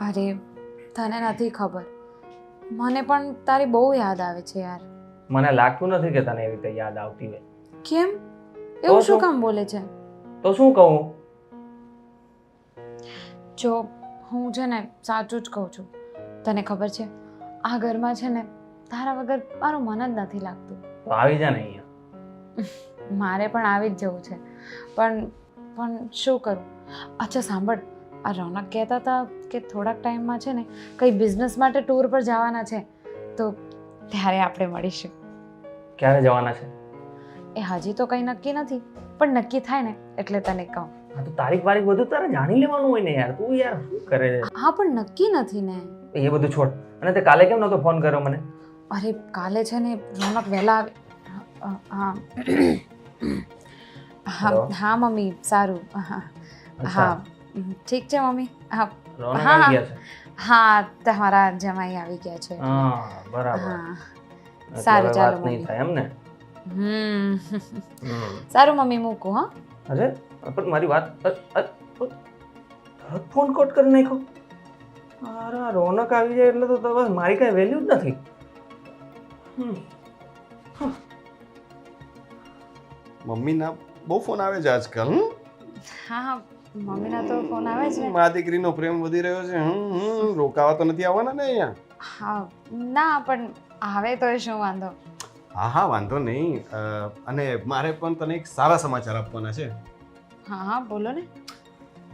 અરે તને નથી ખબર, મને પણ તારી બહુ યાદ આવે છે યાર. મને લાગતું નથી કે તને એવી રીતે યાદ આવતી હોય. કેમ તો એવું શું? શું કામ બોલે છે? તો શું કહું? જો હું છે ને સાચું જ કહું છું. તને ખબર છે આ ઘરમાં છે ને તારા વગર મારું મન જ નથી લાગતું. તો આવી જા ને અહીંયા. મારે પણ આવી જ જવું છે, પણ શું કરું? અચ્છા સાંભળ, આ રોનક કહેતા હતા કે થોડાક ટાઈમમાં છે ને કંઈ બિઝનેસ માટે ટૂર પર જવાના છે, તો ત્યારે આપણે મળીશું. ક્યારે જવાના છે? એ હજી તો કંઈ નક્કી નથી, પણ નક્કી થાય ને એટલે તને કહું. હા તો તારીખ વારીખ બધું તારે જાણી લેવાનું હોય ને યાર. તું યાર શું કરે છે? હા પણ નક્કી નથી ને. એ બધું છોડ. અને તે કાલે કેમ નતો ફોન કર્યો મને? અરે કાલે છે ને રોનક વહેલા હા Hello? હા મમ્મી સારું. હા અચ્છા, ઠીક છે મમ્મી. હા રોનક હા, આવી ગયા છે. હા તમારા જમાઈ આવી ગયા છે. હા બરાબર. હા એટલે સારું, હવે ચાલો વાત નહીં મમ્મી. થાય એમ ને? સારું મમ્મી મૂકું. હા અરે પણ મારી વાત તરત ફોન કટ કરી નાખ્યો. અરે આ રોનક આવી જાય એટલે તો બસ મારી કઈ વેલ્યુ જ નથી. મમ્મીના બહુ ફોન આવે છે આજકાલ. હા મમ્મીના તો ફોન આવે છે. મા દીકરીનો પ્રેમ વધી રહ્યો છે. રોકાવા તો નથી આવવાના ને અહીંયા? હા ના પણ આવે તો શું વાંધો. હા હા વાંધો નહીં. અને મારે પણ તને એક સારા સમાચાર આપવાના છે. હા બોલો ને.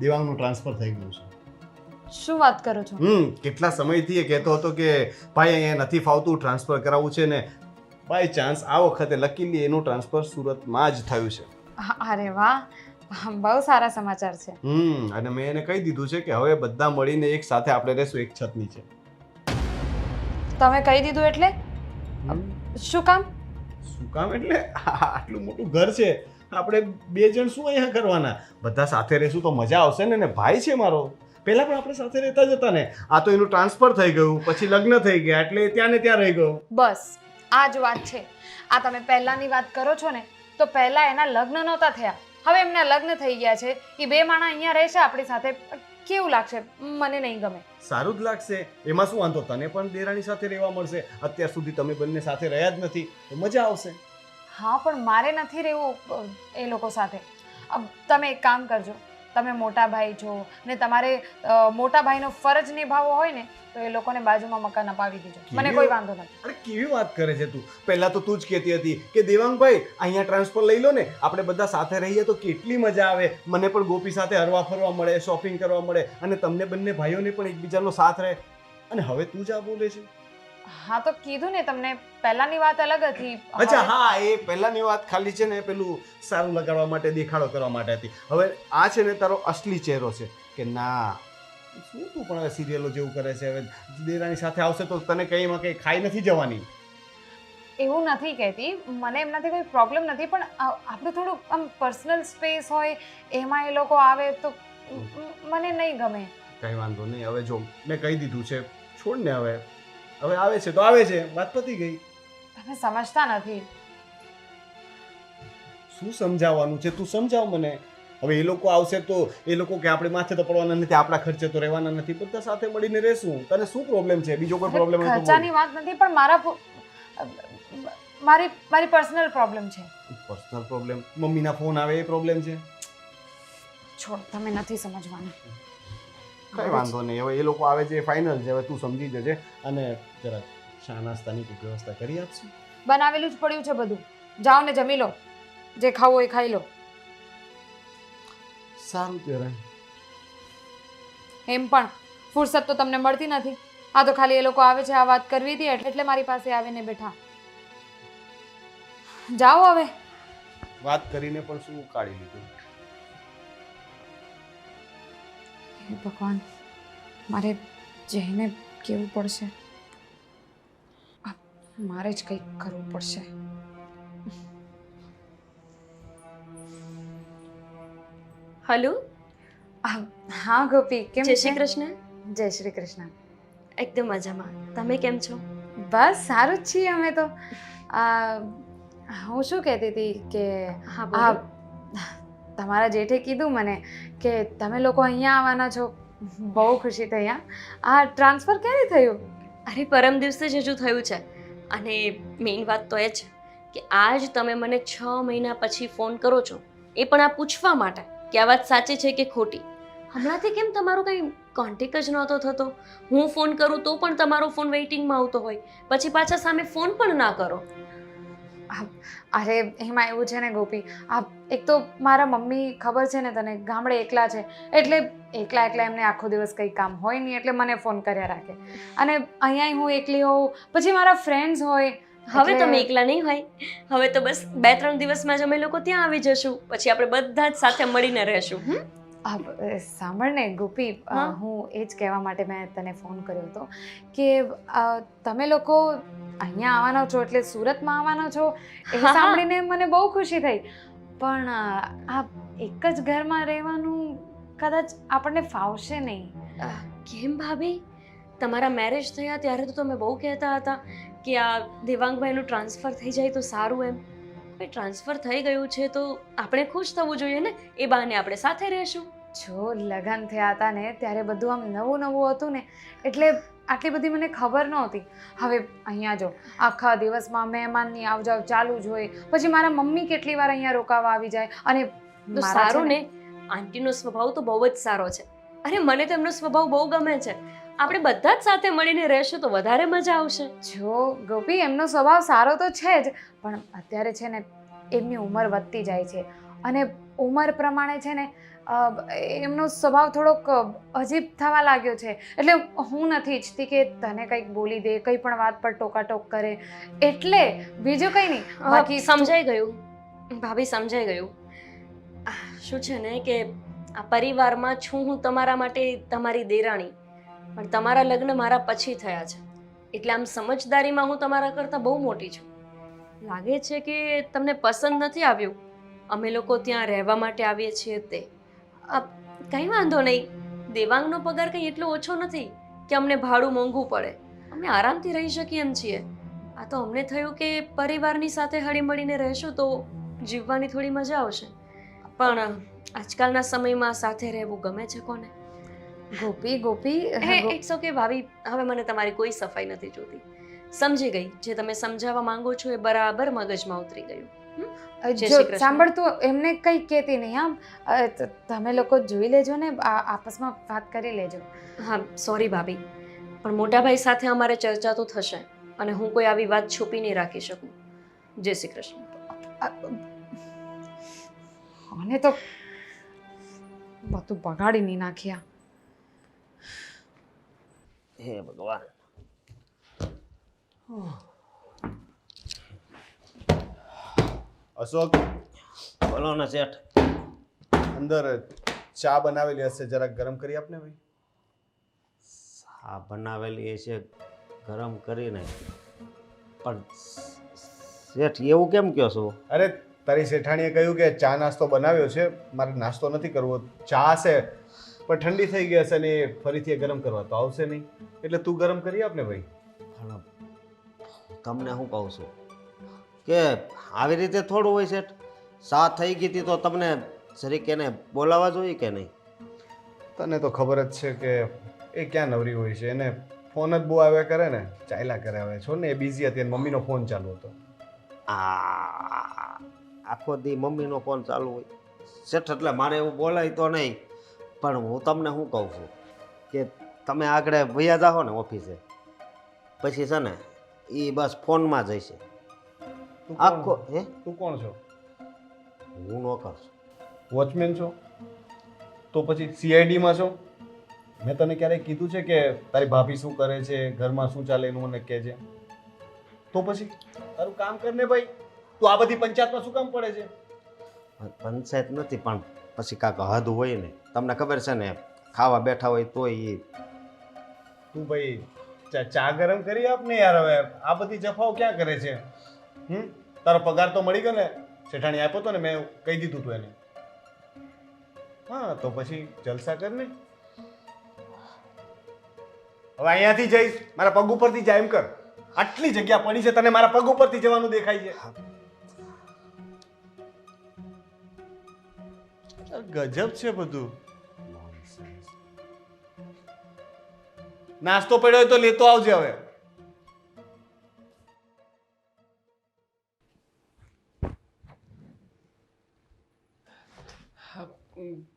દેવાંગનું ટ્રાન્સફર થઈ ગયું છે. શું વાત કરો છો? કેટલા સમયથી એ કહેતો હતો કે ભાઈ અહીંયા નથી ફાવતું, ટ્રાન્સફર કરાવવું છે ને બાય ચાન્સ આ વખતે લકીલી એનું ટ્રાન્સફર સુરતમાં જ થયું છે. અરે વાહ, બહુ સારા સમાચાર છે. અને મેં એને કહી દીધું છે કે હવે બધા મળીને એક સાથે આપણે રહેશું એક છત નીચે. તમે કહી દીધું એટલે શું કામ? શું કામ એટલે આટલું મોટું ઘર છે, આપણે બે જણ શું અહીંયા કરવાના? બધા સાથે રહેશું તો મજા આવશે ને. ભાઈ છે મારો, પહેલા પણ આપણે સાથે રહેતા જ હતા ને. આ તો એનું ટ્રાન્સફર થઈ ગયું, પછી લગ્ન થઈ ગયા એટલે ત્યાં ને ત્યાં રહી ગયો. બસ આ જ વાત છે. આ તમે પહેલાની વાત કરો છો ને, તો પહેલા એના લગ્ન નહોતા થયા, હવે એમના લગ્ન થઈ ગયા છે. એ બે માણસ અહીંયા રહેશે આપણી સાથે, કેવું લાગશે? મને નહીં ગમે. સારું જ લાગશે, એમાં શું વાંધો? તને પણ દેરાણી સાથે રહેવા મળશે. અત્યાર સુધી તમે બંને સાથે રહ્યા જ નથી તો મજા આવશે. હા પણ મારે નથી રહેવું એ લોકો સાથે. તમે એક કામ કરજો, તમે મોટા ભાઈ છો ને તમારે મોટા ભાઈનો ફરજ નિભાવવો હોય ને તો એ લોકોને બાજુમાં મકાન અપાવી દેજો. મને કોઈ વાંધો નથી. અરે કેવી વાત કરે છે તું? પહેલા તો તું જ કહેતી હતી કે દેવાંગભાઈ અહીંયા ટ્રાન્સફર લઈ લો ને, આપણે બધા સાથે રહીએ તો કેટલી મજા આવે. મને પણ ગોપી સાથે હરવા ફરવા મળે, શોપિંગ કરવા મળે અને તમને બંને ભાઈઓને પણ એકબીજાનો સાથ રહે. અને હવે તું જ આ બોલે છે? હા તો કીધું ને તમને, પહેલાની વાત અલગ હતી. અચ્છા હા, એ પહેલાની વાત ખાલી છે ને પેલું સારું લગાડવા માટે, દેખાડો કરવા માટે હતી. હવે આ છે ને તારો અસલી ચહેરો છે કે ના શું તું પણ હવે સિરિયલો જેવું કરે છે. હવે દેરાણી સાથે આવશે તો તને કંઈમાં કંઈ ખાઈ નથી જવાની. એવું નથી કહેતી, મને એમનાથી કોઈ પ્રોબ્લેમ નથી, પણ આપણું થોડું આમ પર્સનલ સ્પેસ હોય એમાં એ લોકો આવે તો મને નહીં ગમે. કંઈ વાંધો નહીં. હવે જો મેં કહી દીધું છે, છોડ ને. હવે આવે છે તો આવે છે, વાત પતી ગઈ. તમે સમજતા નથી. શું સમજાવવાનું છે? તું સમજાવ મને. હવે એ લોકો આવશે તો એ લોકો કે આપણે માથે તો પડવાના નથી, આપણા ખર્ચે તો રહેવાના નથી, બધા સાથે મળીને રહેશું. તને શું પ્રોબ્લેમ છે? બીજો કોઈ પ્રોબ્લેમ હોય તો બોલ. ખર્ચાની વાત નથી, પણ મારી પર્સનલ પ્રોબ્લેમ છે. Personal problem? મમ્મીના ફોન આવે એ પ્રોબ્લેમ છે? છોડ, તમે નથી સમજવાના. કઈ વાંધો નહીં. હવે એ લોકો આવે છે ફાઇનલ છે. હવે તું સમજી જજે અને જરા ચા નાસ્તાની કોઈ વ્યવસ્થા કરી આપશું. બનાવેલું જ પડ્યું છે બધું. જાઓ ને જમી લો, જે ખાવું હોય ખાઈ લો. સારું ત્યારે. એમ પણ ફુરસત તો તમને મળતી નથી. આ તો ખાલી એ લોકો આવે છે આ વાત કરવી હતી એટલે મારી પાસે આવીને બેઠા. જાઓ હવે. વાત કરીને પણ શું કાઢી લીધું? હે ભગવાન, મારે જઈને કેવું પડશે. મારે જ કંઈક કરવું પડશે. હલો. હા ગોપી, કેમ જય છે? શ્રી કૃષ્ણ. જય શ્રી કૃષ્ણ. એકદમ મજામાં. તમે કેમ છો? બસ સારું જ છીએ અમે તો. હું શું કહેતી હતી કે હા બોલો. તમારા જેઠે કીધું મને કે તમે લોકો અહીંયા આવવાના છો, બહુ ખુશી થઈ હા. આ ટ્રાન્સફર ક્યારે થયું? અરે પરમ દિવસે જ હજુ થયું છે. અને મેઇન વાત તો એ છે કે આજ તમે મને 6 મહિના પછી ફોન કરો છો, એ પણ આ પૂછવા માટે કે આ વાત સાચી છે કે ખોટી. હમણાંથી કેમ તમારો કંઈ કોન્ટેક્ટ જ નહોતો થતો? હું ફોન કરું તો પણ તમારો ફોન વેઇટિંગમાં આવતો હોય, પછી પાછા સામે ફોન પણ ના કરો. અરે એમાં એવું છે ને ગોપી, આ એક તો મારા મમ્મી ખબર છે ને તને ગામડે એકલા છે, એટલે એકલા એમને આખો દિવસ કંઈ કામ હોય નહીં એટલે મને ફોન કર્યા રાખે. અને અહીંયા હું એકલી હોઉં, પછી મારા ફ્રેન્ડ્સ હોય. હવે એટલે- તમે એકલા નહીં હોય. હવે તો બસ 2-3 દિવસમાં જ અમે લોકો ત્યાં આવી જશું, પછી આપણે બધા જ સાથે મળીને રહેશું. સાંભળ ને ગોપી, હા? હું એ જ કહેવા માટે મેં તને ફોન કર્યો હતો કે તમે લોકો અહીંયા આવવાનો છો એટલે સુરતમાં આવવાનો છો એ હા. સાંભળીને મને બહુ ખુશી થઈ. પણ આ એક જ ઘરમાં રહેવાનું કદાચ આપણને ફાવશે નહીં. કેમ ભાભી? તમારા મેરેજ થયા ત્યારે તો તમે બહુ કહેતા હતા કે આ દેવાંગભાઈનું ટ્રાન્સફર થઈ જાય તો સારું એમ. હવે ટ્રાન્સફર થઈ ગયું છે તો આપણે ખુશ થવું જોઈએ ને, એ બહાને આપણે સાથે રહેશું. જો લગ્ન થયા હતા ને ત્યારે બધું આમ નવું નવું હતું ને, એટલે આટલી બધી મને ખબર નહોતી. હવે અહીંયા જો આખા દિવસમાં મહેમાનની આવજાવ ચાલુ જ હોય, પછી મારા મમ્મી કેટલી વાર અહીંયા રોકાવા આવી જાય. અને તો મારા સારું છે ને, આંટીનો સ્વભાવ તો બહુ જ સારો છે. અરે મને તો એમનો સ્વભાવ બહુ ગમે છે. આપણે બધા જ સાથે મળીને રહેશું તો વધારે મજા આવશે. જો ગોપી, એમનો સ્વભાવ સારો તો છે જ, પણ અત્યારે છે ને એમની ઉંમર વધતી જાય છે અને ઉંમર પ્રમાણે છે ને એમનો સ્વભાવ થોડોક અજીબ થવા લાગ્યો છે. એટલે હું નથી ઈચ્છતી કે તને કંઈક બોલી દે, કંઈ પણ વાત પર ટોકાટોક કરે, એટલે બીજું કંઈ નહીં. બાકી સમજાઈ ગયું ભાભી, સમજાઈ ગયું. શું છે ને કે આ પરિવારમાં છું હું તમારા માટે તમારી દેરાણી, પણ તમારા લગ્ન મારા પછી થયા છે, એટલે આમ સમજદારીમાં હું તમારા કરતાં બહુ મોટી છું. લાગે છે કે તમને પસંદ નથી આવ્યું અમે લોકો ત્યાં રહેવા માટે આવીએ છીએ તે. કંઈ વાંધો નહીં, દેવાંગનો પગાર કંઈ એટલો ઓછો નથી કે અમને ભાડું મોંઘું પડે. અમે આરામથી રહી શકીએ એમ છીએ. આ તો અમને થયું કે પરિવારની સાથે હળીમળીને રહેશું તો જીવવાની થોડી મજા આવશે. પણ આજકાલના સમયમાં સાથે રહેવું ગમે છે કોને? ગોપી ઇટ્સ ઓકે ભાભી, હવે મને તમારી કોઈ સફાઈ નથી જોતી. સમજી ગઈ, જે તમે સમજાવવા માંગો છો એ બરાબર મગજમાં ઉતરી ગયું. જય જો શ્રી કૃષ્ણ. સાંભળ, તું એમને કંઈ કહેતી નહીં. આમ તમે લોકો જોઈ લેજો ને, આપસમાં વાત કરી લેજો. હા સોરી ભાભી, પણ મોટાભાઈ સાથે અમારે ચર્ચા તો થશે અને હું કોઈ આવી વાત છુપી નહીં રાખી શકું. જય શ્રી કૃષ્ણ. અને તો બધું બગાડી નહીં નાખ્યા. હે ભગવાન. અશોક, બોલો ને શેઠ. અંદર ચા બનાવેલી હશે, જરાક ગરમ કરી આપને ભાઈ. આ બનાવેલી છે ગરમ કરીને, પણ શેઠ એવું કેમ કહો છો? અરે તારી શેઠાણીએ કહ્યું કે ચા નાસ્તો બનાવ્યો છે, મારે નાસ્તો નથી કરવો, ચા છે પણ ઠંડી થઈ ગઈ હશે ને એ ફરીથી એ ગરમ કરવા તો આવશે નહીં, એટલે તું ગરમ કરી આપ ને ભાઈ. પણ તમને હું કહું છું કે આવી રીતે થોડું હોય શેઠ. સા થઈ ગઈ હતી તો તમને જરીક એને બોલાવવા જોઈએ કે નહીં? તને તો ખબર જ છે કે એ ક્યાં નવરી હોય છે, એને ફોન જ બહુ આવ્યા કરે ને, ચાલ્યા કરે. હવે છો ને, એ બિઝી હતી અને મમ્મીનો ફોન ચાલુ હતો. આખો દી મમ્મીનો ફોન ચાલુ હોય શેઠ, એટલે મારે એવું બોલાય તો નહીં. પણ હું તમને શું કહું છું કે તમે આગળ વયા જાઓ ને ઓફિસે, પછી છે ને એ બસ ફોનમાં જ હશે આખો. હે, તું કોણ છો? હું નોકર છું. વોચમેન છો? તો પછી CID માં છો? મેં તને ક્યારેય કીધું છે કે તારી ભાભી શું કરે છે, ઘરમાં શું ચાલે એનું મને કહેજે? તો પછી તારું કામ કર ને ભાઈ. તું આ બધી પંચાયતમાં શું કામ પડે છે? પંચાયત નથી, પણ પછી કાંક હદ હોય ને. તમને ખબર છે ને, ખાવા બેઠા હોય તોય તું ભાઈ ચા ગરમ કરી આપ ને યાર. હવે આ બધી જફાઓ ક્યાં કરે છે? તારો પગાર તો મળી ગયો ને? શેઠાણી આપ્યો તો ને, મેં કહી દીધું તું એને. હા તો પછી જલસા કર ને. હવે અહીંયાથી જઈશ, મારા પગ ઉપરથી જાય એમ કર. આટલી જગ્યા પડી છે, તને મારા પગ ઉપરથી જવાનું દેખાય છે? ગજબ છે બધું. નાસ્તો પડ્યો હોય તો લેતો આવજે હવે.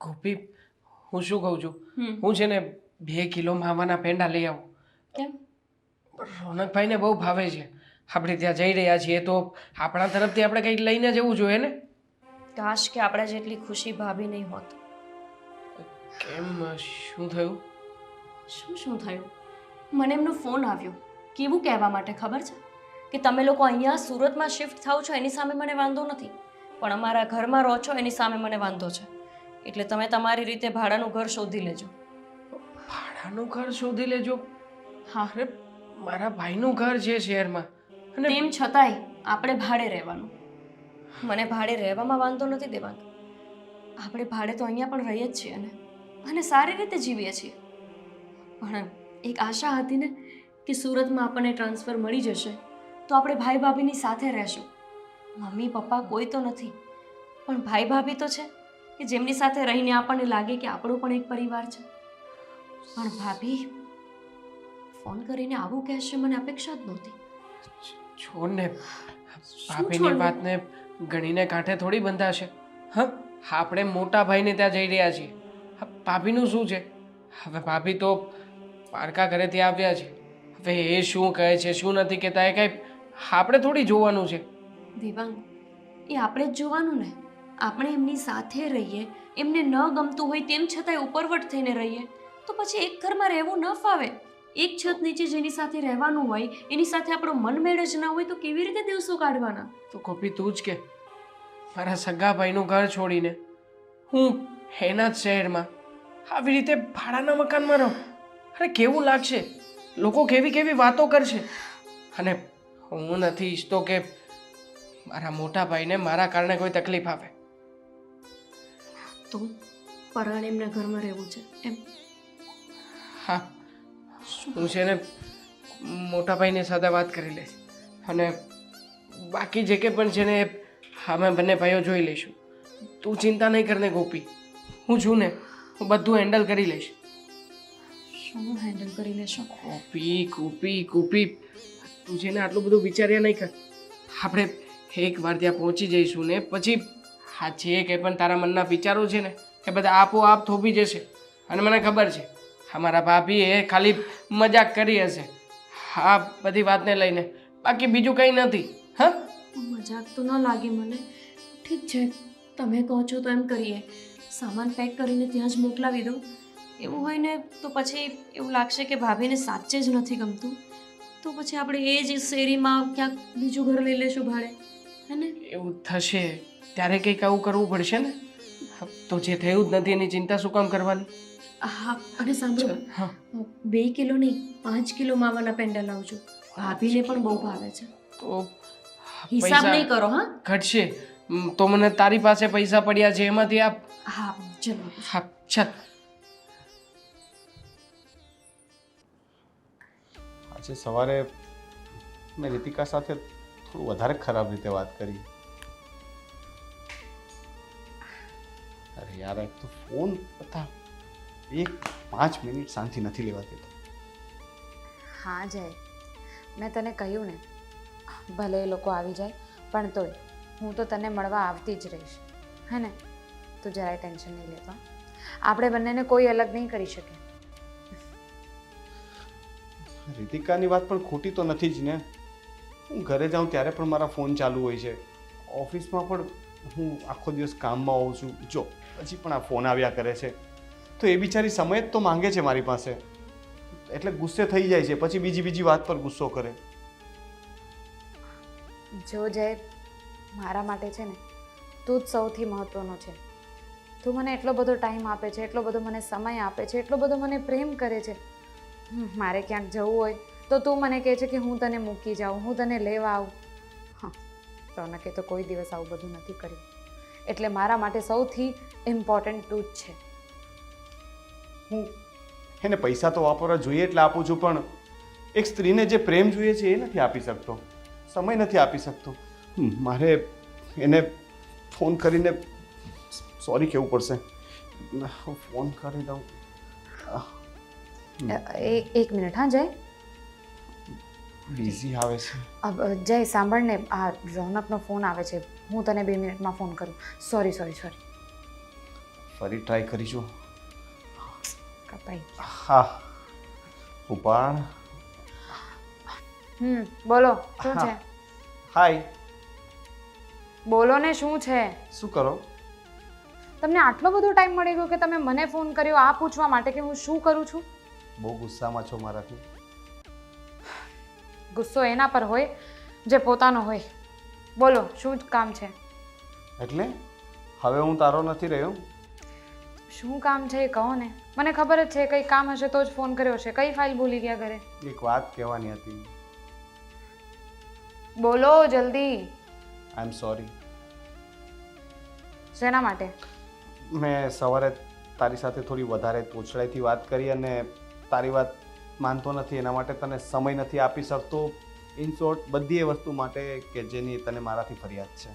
ગોપી, હું શું કહું છું, હું છે ને 2 કિલો માવાના પેંડા લઈ આવું. કેમ? રોનકભાઈને બહુ ભાવે છે. આપણે ત્યાં જઈ રહ્યા છીએ તો આપણા તરફથી આપણે કંઈક લઈને જવું જોઈએ ને. કાશ કે આપણા જેટલી ખુશી ભાભી નહીં હોત. કેમ, શું થયું? શું થયું? મને એમનો ફોન આવ્યો. કેવું કહેવા માટે ખબર છે કે તમે લોકો અહીંયા સુરતમાં શિફ્ટ થાવ છો એની સામે મને વાંધો નથી, પણ અમારા ઘરમાં રહો છો એની સામે મને વાંધો છે. એટલે તમે તમારી રીતે ભાડાનું ઘર શોધી લેજો. ભાડાનું ઘર શોધી લેજો? હા. અરે, મારા ભાઈનું ઘર છે શહેરમાં, અને તેમ છતાંય આપણે ભાડે રહેવાનું. મને ભાડે રહેવામાં વાંધો નથી દેવાંગ. આપણે ભાડે તો અહીંયા પણ રહીએ જ છીએ અને સારી રીતે જીવીએ છીએ. પણ એક આશા હતી ને કે સુરતમાં આપણને ટ્રાન્સફર મળી જશે તો આપણે ભાઈ ભાભીની સાથે રહેશું. મમ્મી પપ્પા કોઈ તો નથી, પણ ભાઈ ભાભી તો છે કે જેમની સાથે રહીને આપણને લાગે કે આપણો પણ એક પરિવાર છે. પણ ભાભી ફોન કરીને આવું કહેશે મને અપેક્ષા જ નહોતી. છોડ ને, ભાભીની વાતને ગણીને કાંઠે થોડી બંધાશે. હા, આપણે મોટા ભાઈને ત્યાં જઈ રહ્યા છીએ. ભાભીનું શું છે? હવે ભાભી તો પારકા ઘરેથી આવ્યા છે. હવે એ શું કહે છે શું નથી કહેતા એ કાંઈ આપણે થોડી જોવાનું છે. દેવાંગ, એ આપણે જ જોવાનું ને. આપણે એમની સાથે રહીએ, એમને ન ગમતું હોય તેમ છતાંય ઉપરવટ થઈને રહીએ તો પછી એક ઘરમાં રહેવું ન ફાવે. એક છત નીચે જેની સાથે રહેવાનું હોય એની સાથે આપણો મનમેળ જ ના હોય તો કેવી રીતે દિવસો કાઢવાના? તો ગોપી, તું જ કે, મારા સગા ભાઈનું ઘર છોડીને હું એના જ શહેરમાં આવી રીતે ભાડાના મકાનમાં રહું? અરે કેવું લાગશે? લોકો કેવી કેવી વાતો કરશે. અને હું નથી ઈચ્છતો કે મારા મોટા ભાઈને મારા કારણે કોઈ તકલીફ આવે. તો પરાણે એમના ઘરમાં રહેવું છે એમ? હા, હું છે ને મોટા ભાઈની સાથે વાત કરી લઈશ, અને બાકી જે કે પણ છે ને અમે બંને ભાઈઓ જોઈ લઈશું. તું ચિંતા નહીં કરને ગોપી, હું છું ને, હું બધું હેન્ડલ કરી લઈશ. શું હેન્ડલ કરી લેશો? ગોપી ગોપી ગોપી, તું છે ને આટલું બધું વિચાર્યા નહીં કર. આપણે એકવાર ત્યાં પહોંચી જઈશું ને પછી હા જે કંઈ પણ તારા મનના વિચારો છે ને એ બધા આપોઆપ થોભી જશે. અને મને ખબર છે અમારા ભાભીએ ખાલી મજાક કરી હશે હા બધી વાતને લઈને, બાકી બીજું કંઈ નથી. હા, મજાક તો ન લાગે મને. ઠીક છે, તમે કહો છો તો એમ કરીએ. સામાન પેક કરીને ત્યાં જ મોકલાવી દઉં. એવું હોય ને તો પછી એવું લાગશે કે ભાભીને સાચે જ નથી ગમતું, તો પછી આપણે એ જ શેરીમાં ક્યાંક બીજું ઘર લઈ લેશું ભાડે, હે ને? એવું થશે ત્યારે કંઈક આવું કરવું પડશે ને. તો જે થયું જ નથી એની ચિંતા શું કામ કરવાની? હા, અને સાંભળો, હા, 2 કિલો નહીં 5 કિલો માવાના પેંડા લાવજો. ભાભીને પણ બહુ ભાવે છે. તો હિસાબ નહીં કરો. હા ઘટશે તો મને તારી પાસે પૈસા પડ્યા છે એમાંથી આપ. હા ચલો. હા ચાલ. આજે સવારે મેં રીતિકા સાથે થોડું વધારે ખરાબ રીતે વાત કરી. અરે યાર, એક તો ફોન હતા 5 મિનિટ શાંતિ નથી લેવાતી. હા જય, મેં તને કહ્યું ને, ભલે એ લોકો આવી જાય પણ તોય હું તો તને મળવા આવતી જ રહીશ, હે ને? તું જરાય ટેન્શન નહીં લેતો. આપણે બંનેને કોઈ અલગ નહીં કરી શકે. રીતિકાની વાત પણ ખોટી તો નથી જ ને. હું ઘરે જાઉં ત્યારે પણ મારા ફોન ચાલુ હોય છે, ઓફિસમાં પણ હું આખો દિવસ કામમાં હોઉં છું. જો પછી પણ આ ફોન આવ્યા કરે છે તો એ બિચારી સમય જ તો માંગે છે મારી પાસે, એટલે ગુસ્સે થઈ જાય છે, પછી બીજી વાત પર ગુસ્સો કરે. જો જય, મારા માટે છે ને તું જ સૌથી મહત્ત્વનો છે. તું મને એટલો બધો ટાઈમ આપે છે, એટલો બધો મને સમય આપે છે, એટલો બધો મને પ્રેમ કરે છે. મારે ક્યાંક જવું હોય તો તું મને કહે છે કે હું તને મૂકી જાઉં, હું તને લેવા આવું. હા, રોનકે તો કોઈ દિવસ આવું બધું નથી કર્યું. એટલે મારા માટે સૌથી ઇમ્પોર્ટન્ટ તું જ છે. હું એને પૈસા તો વાપરવા જોઈએ એટલે આપું છું, પણ એક સ્ત્રીને જે પ્રેમ જોઈએ છે એ નથી આપી શકતો, સમય નથી આપી શકતો. મારે એને ફોન કરીને સોરી કહેવું પડશે. ફોન કરી દઉં. એક મિનિટ હા જય. બિઝી આવે છે. જય સાંભળ ને, આ રોનકનો ફોન આવે છે, હું તને 2 મિનિટમાં ફોન કરું. સોરી. ફરી ટ્રાય કરીશું. કપાઈ. હા ઉપાડ. બોલો શું છે? હાય. બોલો ને શું છે? શું કરો? તમને આટલો બધો ટાઈમ મળી ગયો કે તમે મને ફોન કર્યો આ પૂછવા માટે કે હું શું કરું છું? બહુ ગુસ્સામાં છો મારાથી? ગુસ્સો એના પર હોય જે પોતાનો હોય. બોલો શું કામ છે? એટલે હવે હું તારો નથી રહ્યો. શું કામ છે એ કહો ને. મને ખબર જ છે કંઈ કામ હશે તો જ ફોન કર્યો હશે. કઈ ફાઇલ ભૂલી ગયા ઘરે? એક વાત કહેવાની હતી. બોલો જલ્દી. આઈ એમ સોરી. શેના માટે? મેં સવારે તારી સાથે થોડી વધારે તોછડાઈથી વાત કરી અને તારી વાત માનતો નથી, એના માટે તને સમય નથી આપી શકતો. ઇન શોર્ટ બધી એ વસ્તુ માટે કે જેની તને મારાથી ફરિયાદ છે.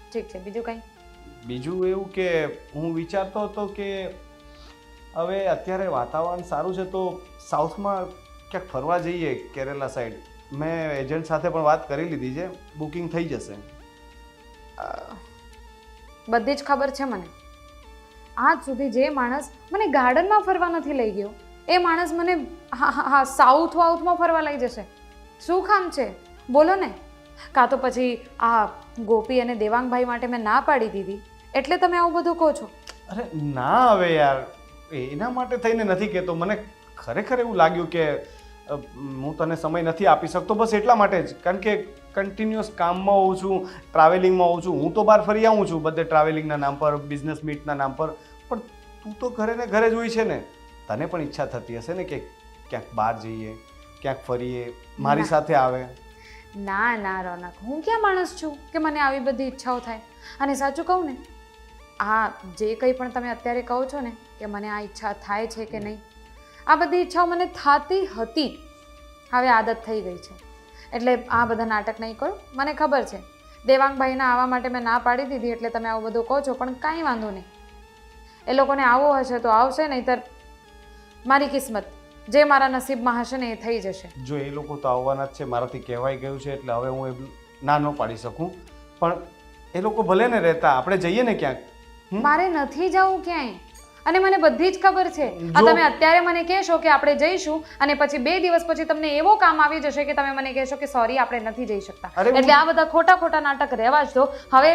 ઠીક છે. બીજું કંઈ? બીજું એવું કે હું વિચારતો હતો કે હવે અત્યારે વાતાવરણ સારું છે તો સાઉથમાં ક્યાંક ફરવા જઈએ, કેરેલા સાઈડ. મેં એજન્ટ સાથે પણ વાત કરી લીધી છે, બુકિંગ થઈ જશે. બધી જ ખબર છે મને. આજ સુધી જે માણસ મને ગાર્ડનમાં ફરવા નથી લઈ ગયો એ માણસ મને હા સાઉથમાં ફરવા લઈ જશે. શું કામ છે બોલો ને? કાં તો પછી આ ગોપી અને દેવાંગભાઈ માટે મેં ના પાડી દીધી એટલે તમે આવું બધું કહો છો? અરે ના હવે યાર, એના માટે થઈને નથી કહેતો. મને ખરેખર એવું લાગ્યું કે હું તને સમય નથી આપી શકતો, બસ એટલા માટે જ. કારણ કે કન્ટિન્યુઅસ કામમાં હોઉં છું, ટ્રાવેલિંગમાં હોઉં છું. હું તો બહાર ફરી આવું છું બધે ટ્રાવેલિંગના નામ પર, બિઝનેસ મીટના નામ પર, પણ તું તો ઘરે ને ઘરે જ હોય છે ને. તને પણ ઈચ્છા થતી હશે ને કે ક્યાંક બહાર જઈએ, ક્યાંક ફરીએ, મારી સાથે આવે. ના રોનક, હું ક્યાં માણસ છું કે મને આવી બધી ઈચ્છાઓ થાય? અને સાચું કહું ને, આ જે કંઈ પણ તમે અત્યારે કહો છો ને કે મને આ ઈચ્છા થાય છે કે નહીં, આ બધી ઈચ્છાઓ મને થતી હતી, હવે આદત થઈ ગઈ છે. એટલે આ બધા નાટક નહીં કરો. મને ખબર છે દેવાંગભાઈના આવવા માટે મેં ના પાડી દીધી એટલે તમે આવું બધું કહો છો, પણ કાંઈ વાંધો નહીં. એ લોકોને આવવું હશે તો આવશે, નહીંતર મારી કિસ્મત, જે મારા નસીબમાં હશે ને એ થઈ જશે. જો એ લોકો તો આવવાના જ છે, મારાથી કહેવાઈ ગયું છે, એટલે હવે હું એ ના ન પાડી શકું. પણ એ લોકો ભલે ને રહેતા, આપણે જઈએ ને ક્યાંક. મારે નથી જવું ક્યાંય, અને મને બધી જ ખબર છે. આ તમે અત્યારે મને કહેશો કે આપણે જઈશું અને પછી 2 દિવસ પછી તમને એવો કામ આવી જશે કે તમે મને કહેશો કે સોરી આપણે નથી જઈ શકતા. એટલે આ બધા ખોટા નાટક રહેવા જ દો. હવે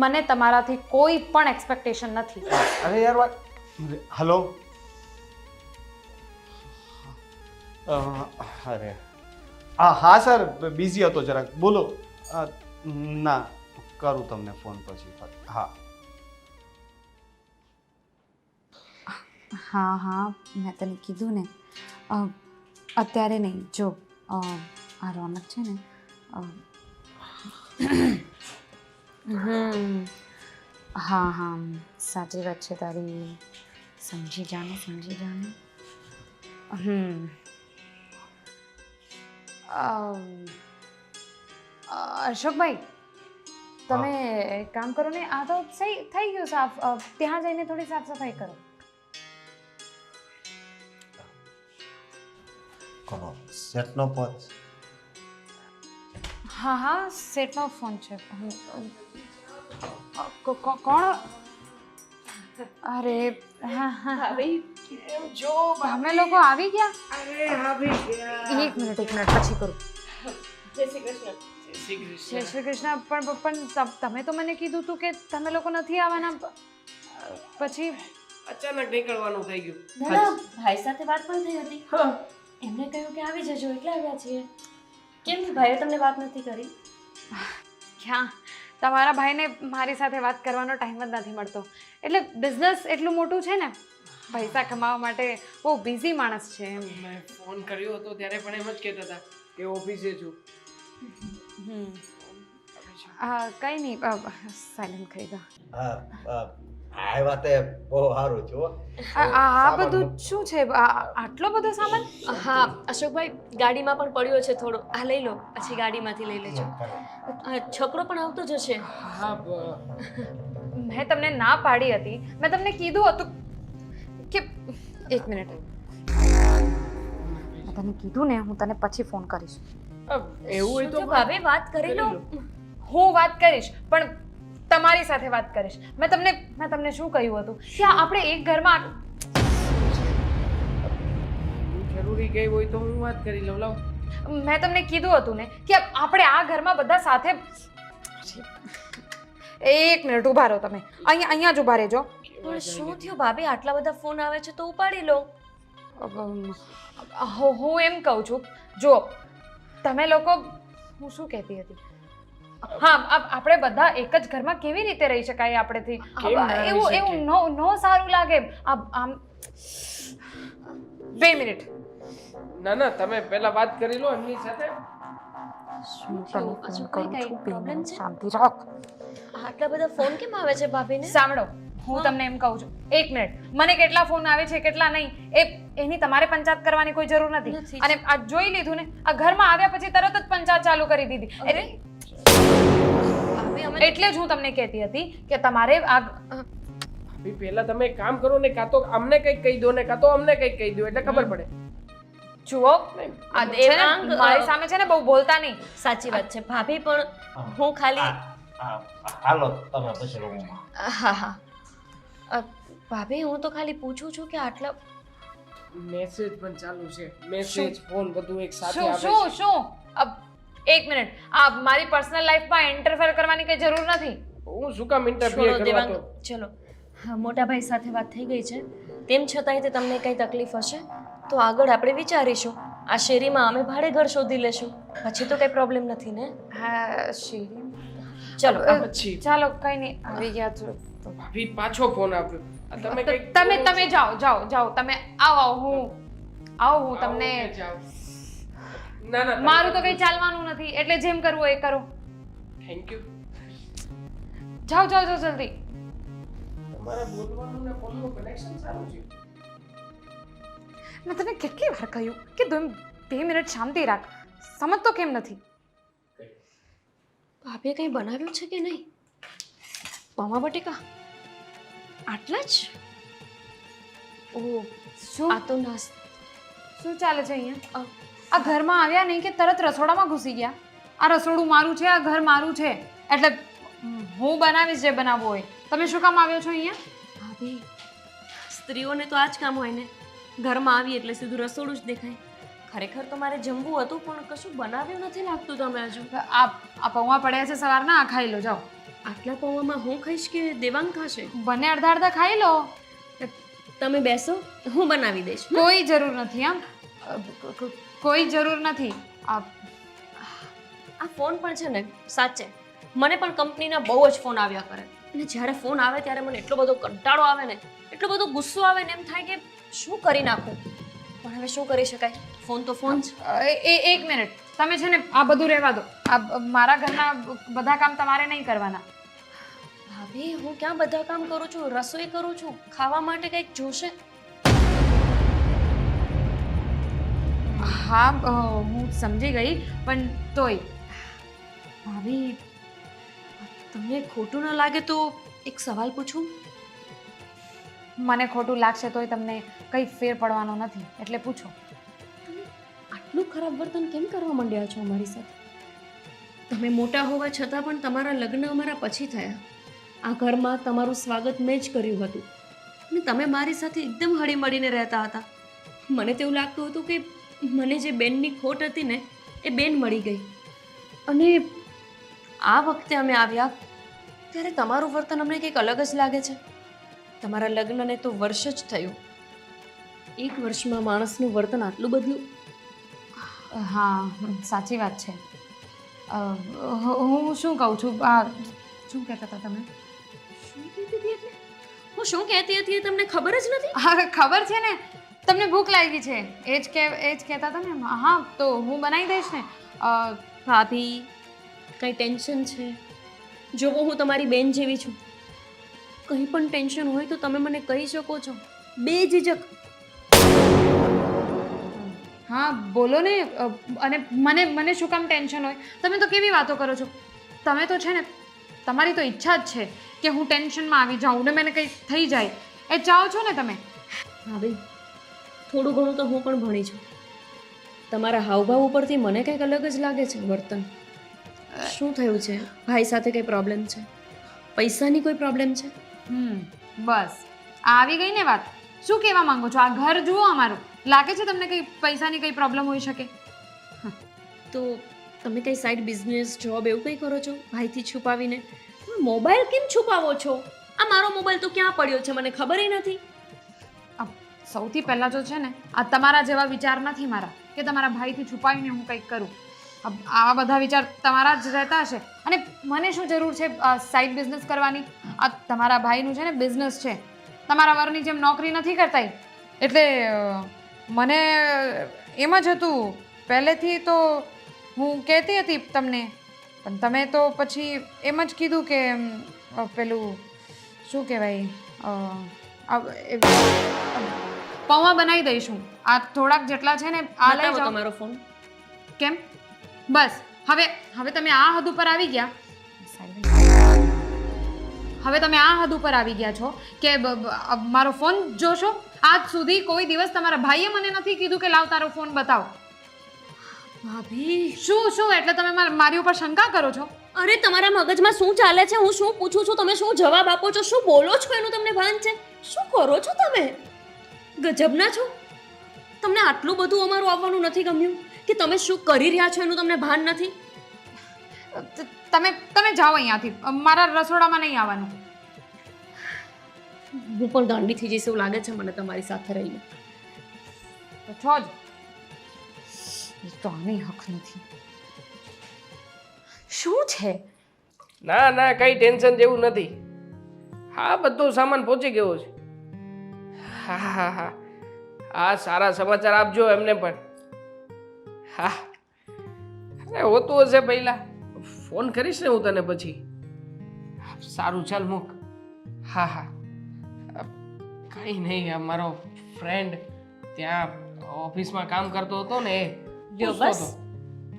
મને તમારાથી કોઈ પણ એક્સપેક્ટેશન નથી. અરે યાર વાત. હલો. અરે હા સર, બિઝી હતો જરાક. બોલો. ના કરું તમને ફોન પછી. હા મેં તને કીધું ને, અત્યારે નહીં. જો આ રોનક છે ને, હા સાચી વાત છે તારી. સમજી જાને. અશોકભાઈ, તમે એક કામ કરો ને, આ તો થઈ ગયું સાફ. ત્યાં જઈને થોડી સાફ સફાઈ કરો. કોનો સેટનો ફોન? હા સેટનો ફોન છે. કોણ? અરે જો તમે લોકો આવી ગયા? અરે આવી ગયા. એક મિનિટ પછી કરું. જય શ્રી કૃષ્ણ. જય શ્રી કૃષ્ણ. પણ તમે તો મને કીધું હતું કે તમે લોકો નથી આવવાના, પછી અચાનક નીકળવાનું થઈ ગયું. ના ભાઈ સાથે વાત પણ થઈ હતી. એમને કહ્યું કે આવી જજો એટલે આવ્યા છીએ. કેમ ભાઈએ તમને વાત નથી કરી? ક્યાં, તમારા ભાઈને મારી સાથે વાત કરવાનો ટાઈમ જ નથી મળતો. એટલે બિઝનેસ એટલું મોટું છે ને, પૈસા કમાવા માટે બહુ બિઝી માણસ છે. મેં ફોન કર્યો હતો ત્યારે પણ એમ જ કહેતા હતા કે ઓફિસે છું. કંઈ નહીં, સાયલેન્ટ કરી દો. આ વાતે બહુ સારું છે. આ બધું શું છે? આટલો બધો સામાન? હા અશોકભાઈ, ગાડીમાં પણ પડ્યો છે થોડો. આ લઈ લો, પછી ગાડીમાંથી લઈ લેજો. છોકરો પણ આવતો જ હશે. હા મેં તમને ના પાડી હતી. મેં તમને કીધું હતું કે એક મિનિટ મેં તને કીધું ને હું તને પછી ફોન કરીશ. એવું હોય તો ભાભી વાત કરી લો. હું વાત કરીશ પણ તમારી સાથે વાત કરીશ. મેં તમને શું કહ્યું હતું કે આપણે એક ઘરમાં જરૂરી ગઈ હોય તો હું વાત કરી લઉં. લાવ, મેં તમને કીધું હતું ને કે આપણે આ ઘરમાં બધા સાથે. એક મિનિટ ઊભા રહો તમે. અહીંયા જ ઊભા રહેજો. પણ શું થયું ભાભી, આટલા બધા ફોન આવે છે તો ઉપાડી લો. હું એમ કહું છું, જો તમે લોકો, હું શું કહેતી હતી, હા આપણે બધા એક જ ઘરમાં કેવી રીતે રહી શકાય આપણેથી? કેમ ના રહી એવું શકીએ? એવું નો સારું લાગે. આમ 2 મિનિટ. ના ના, તમે પહેલા વાત કરી લો એમની સાથે. શું થયું? હજુ કઈ પ્રોબ્લેમ છે? શાંતિ રાખ. આટલા બધા ફોન કેમ આવે છે ભાભીને? સાંભળો, હું તમને એમ કહું છું, 1 મિનિટ. મને કેટલા ફોન આવે છે કેટલા નહીં એની તમારે પંચાયત કરવાની કોઈ જરૂર નથી. નથી. અને આ જોઈ લીધું ને, આ ઘરમાં આવ્યા પછી તરત જ પંચાયત ચાલુ કરી દીધી. ભાભી અમે એટલે જ હું તમને કહેતી હતી કે તમારે આ ભાભી પહેલા તમે એક કામ કરો ને, કાં તો અમને કંઈક કહી દો ને કાં તો અમને કંઈક કહી દો એટલે ખબર પડે. જુઓ, નહીં, આ છે ને, દેવાંગ, મારી સામે છે ને બહુ બોલતા નહીં. સાચી વાત છે ભાભી, પણ હું ખાલી હાલો તમે પછી રૂમમાં. હા હા ભાભી, હું તો ખાલી પૂછું છું કે આટલા મેસેજ પણ ચાલુ છે. મેસેજ, ફોન બધું એક સાથે શું આવે શું છે. શું 1 મિનિટ. આ મારી પર્સનલ લાઈફમાં ઇન્ટરફેર કરવાની કઈ જરૂર નથી. હું શું કામ ઇન્ટરફિયર છોડો કરવા દેવાંગ, તો? ચલો. હા, મોટા ભાઈ સાથે વાત થઈ ગઈ છે. તેમ છતાંય તે તમને કંઈ તકલીફ હશે તો આગળ આપણે વિચારીશું. આ શેરીમાં અમે ભાડે ઘર શોધી લેશું. પછી તો કંઈ પ્રોબ્લેમ નથી ને? હા શીરી, ચલો પછી ચાલો કઈ નહીં, આવી ગયા છો. ભાભી પાછો ફોન આપ્યો. આ તમે કંઈક તમે જાઓ તમે આવો હું તમને આવો કે જાઓ? ના ના, મારું તો કઈ ચાલવાનું નથી, એટલે જેમ કરવું હોય એ કરો. Thank you. જાઓ જલ્દી. તમારા બોલવાનું ને ફોનનું કનેક્શન સારું છે. મેં તને કેટલી વાર કહ્યું કે 2 મિનિટ શાંતિ રાખ. સમજતો કેમ નથી? ભાભીએ કંઈ બનાવ્યું છે કે નહીં? પૌવા બટેકા આટલા જ? ઓહ, શું આ તો શું ચાલે છે અહીંયા? આ ઘરમાં આવ્યા નહીં કે તરત રસોડામાં ઘૂસી ગયા. આ રસોડું મારું છે, આ ઘર મારું છે, એટલે હું બનાવીશ જે બનાવવું હોય. તમે શું કામ આવ્યો છો અહીંયા? ભાભી, સ્ત્રીઓને તો આ જ કામ હોય ને. ઘરમાં આવી એટલે સીધું રસોડું જ દેખાય. ખરેખર તો મારે જમવું હતું પણ કશું બનાવ્યું નથી લાગતું તમે હજુ. આ પૌવા પડ્યા છે સવારના, આ ખાઈ લો જાઓ. આટલા પૌવામાં હું ખાઈશ કે દેવાંગ ખાશે? બંને અડધા ખાઈ લો. તમે બેસો, હું બનાવી દઈશ. કોઈ જરૂર નથી. આમ કોઈ જરૂર નથી. આ ફોન પણ છે ને, સાચે મને પણ કંપનીના બહુ જ ફોન આવ્યા કરે. અને જ્યારે ફોન આવે ત્યારે મને એટલો બધો કંટાળો આવે ને, એટલો બધો ગુસ્સો આવે ને, એમ થાય કે શું કરી નાખું. પણ હવે શું કરી શકાય? ફોન તો ફોન જ. 1 મિનિટ. તમે છે ને આ બધું રહેવા દો. આ મારા ઘરના બધા કામ તમારે નહીં કરવાના. ભાભી, હું ક્યાં બધા કામ કરું છું? રસોઈ કરું છું. ખાવા માટે કંઈક જોશે. હા હું સમજી ગઈ, પણ તોય ભાભી, તમને ખોટું ન લાગે તો એક સવાલ પૂછું? મને ખોટું લાગશે તોય તમને કંઈ ફેર પડવાનો નથી, એટલે પૂછો. આટલું ખરાબ વર્તન કેમ કરવા માંડ્યા છો અમારી સાથે? તમે મોટા હોવા છતાં પણ તમારા લગ્ન અમારા પછી થયા. આ ઘરમાં તમારું સ્વાગત મેં જ કર્યું હતું અને તમે મારી સાથે એકદમ હળીમળીને રહેતા હતા. મને તો એવું લાગતું હતું કે મને જે બેનની ખોટ હતી ને, એ બેન મળી ગઈ. અને આ વખતે અમે આવ્યા ત્યારે તમારું વર્તન અમને કંઈક અલગ જ લાગે છે. તમારા લગ્નને તો વર્ષ જ થયું. 1 વર્ષમાં માણસનું વર્તન આટલું બદલ્યું? હા સાચી વાત છે. હું શું કહું છું, શું કહેતા હતા તમે? શું કહેતી હતી એટલે? હું શું કહેતી હતી એ તમને ખબર જ નથી? હા ખબર છે ને, તમને ભૂખ લાગી છે, એ જ કહેતા હતા ને. હા તો હું બનાવી દઈશ ને. ભાભી, કંઈ ટેન્શન છે? જોવો, હું તમારી બેન જેવી છું. કંઈ પણ ટેન્શન હોય તો તમે મને કહી શકો છો, બેઝિજક. હા બોલો ને. અને મને શું કામ ટેન્શન હોય? તમે તો કેવી વાતો કરો છો. તમે તો છે ને, તમારી તો ઈચ્છા જ છે કે હું ટેન્શનમાં આવી જાઉં ને મને કંઈ થઈ જાય. એ ચાહો છો ને તમે? ભાભી, થોડું ઘણું તો હું પણ ભણી છું. તમારા હાવભાવ ઉપરથી મને કંઈક અલગ જ લાગે છે વર્તન. શું થયું છે? ભાઈ સાથે કંઈ પ્રોબ્લેમ છે? પૈસાની કોઈ પ્રોબ્લેમ છે? બસ આ આવી ગઈ ને વાત. શું કહેવા માંગો છો? આ ઘર જુઓ અમારું. લાગે છે તમને કંઈ પૈસાની કંઈ પ્રોબ્લેમ હોઈ શકે? તો તમે કંઈ સાઈડ બિઝનેસ જોબ એવું કંઈ કરો છો ભાઈથી છુપાવીને? મોબાઈલ કેમ છુપાવો છો? આ મારો મોબાઈલ તો ક્યાં પડ્યો છે મને ખબર નથી. સૌથી પહેલાં જો છે ને આ તમારા જેવા વિચાર નથી મારા કે તમારા ભાઈથી છુપાવીને હું કંઈક કરું. આવા બધા વિચાર તમારા જ રહેતા હશે. અને મને શું જરૂર છે સાઈડ બિઝનેસ કરવાની? આ તમારા ભાઈનું છે ને બિઝનેસ છે. તમારા વરની જેમ નોકરી નથી કરતા ઈ. એટલે મને એમ જ હતું પહેલેથી. તો હું કહેતી હતી તમને, પણ તમે તો પછી એમ જ કીધું કે પેલું શું કહેવાય પૌવા બનાવી દઈશું. આ થોડાક જેટલા છે ને આ લઈ જાઓ. તમારો ફોન કેમ? બસ હવે તમે આ હદ ઉપર આવી ગયા. હવે તમે આ હદ ઉપર આવી ગયા છો કે મારો ફોન જોશો. આજ સુધી કોઈ દિવસ તમારા ભાઈએ મને નથી કીધું કે લાવ તારો ફોન બતાવ. ભાભી શું એટલે તમે મારી ઉપર શંકા કરો છો? અરે તમારા મગજમાં શું ચાલે છે? હું શું પૂછું છું, તમે શું જવાબ આપો છો, શું બોલો છો એનું તમને ભાન છે? શું કરો છો તમે? ગજબના છો. તમને આટલું બધું અમારું આવવાનું નથી ગમ્યું કે તમે શું કરી રહ્યા છો એનું તમને ભાન નથી? તમે જાઓ અહીંયાથી. મારા રસોડામાં નહીં આવવાનું. હું પણ ગાંડી થઈ જઈશ એવું લાગે છે મને તમારી સાથે રહીને. તો છો જ. તો આની હક નથી. શું છે? ના કંઈ ટેન્શન જેવું નથી. હા, બધો સામાન પહોંચી ગયો છે. હા સારા સમાચાર આપજો એમને પણ. હા અરે હોતું હશે પહેલા. ફોન કરીશ ને હું તને પછી. સારું ચાલ મૂક. હા કંઈ નહીં. આ મારો ફ્રેન્ડ ત્યાં ઓફિસમાં કામ કરતો હતો ને એ જો બસ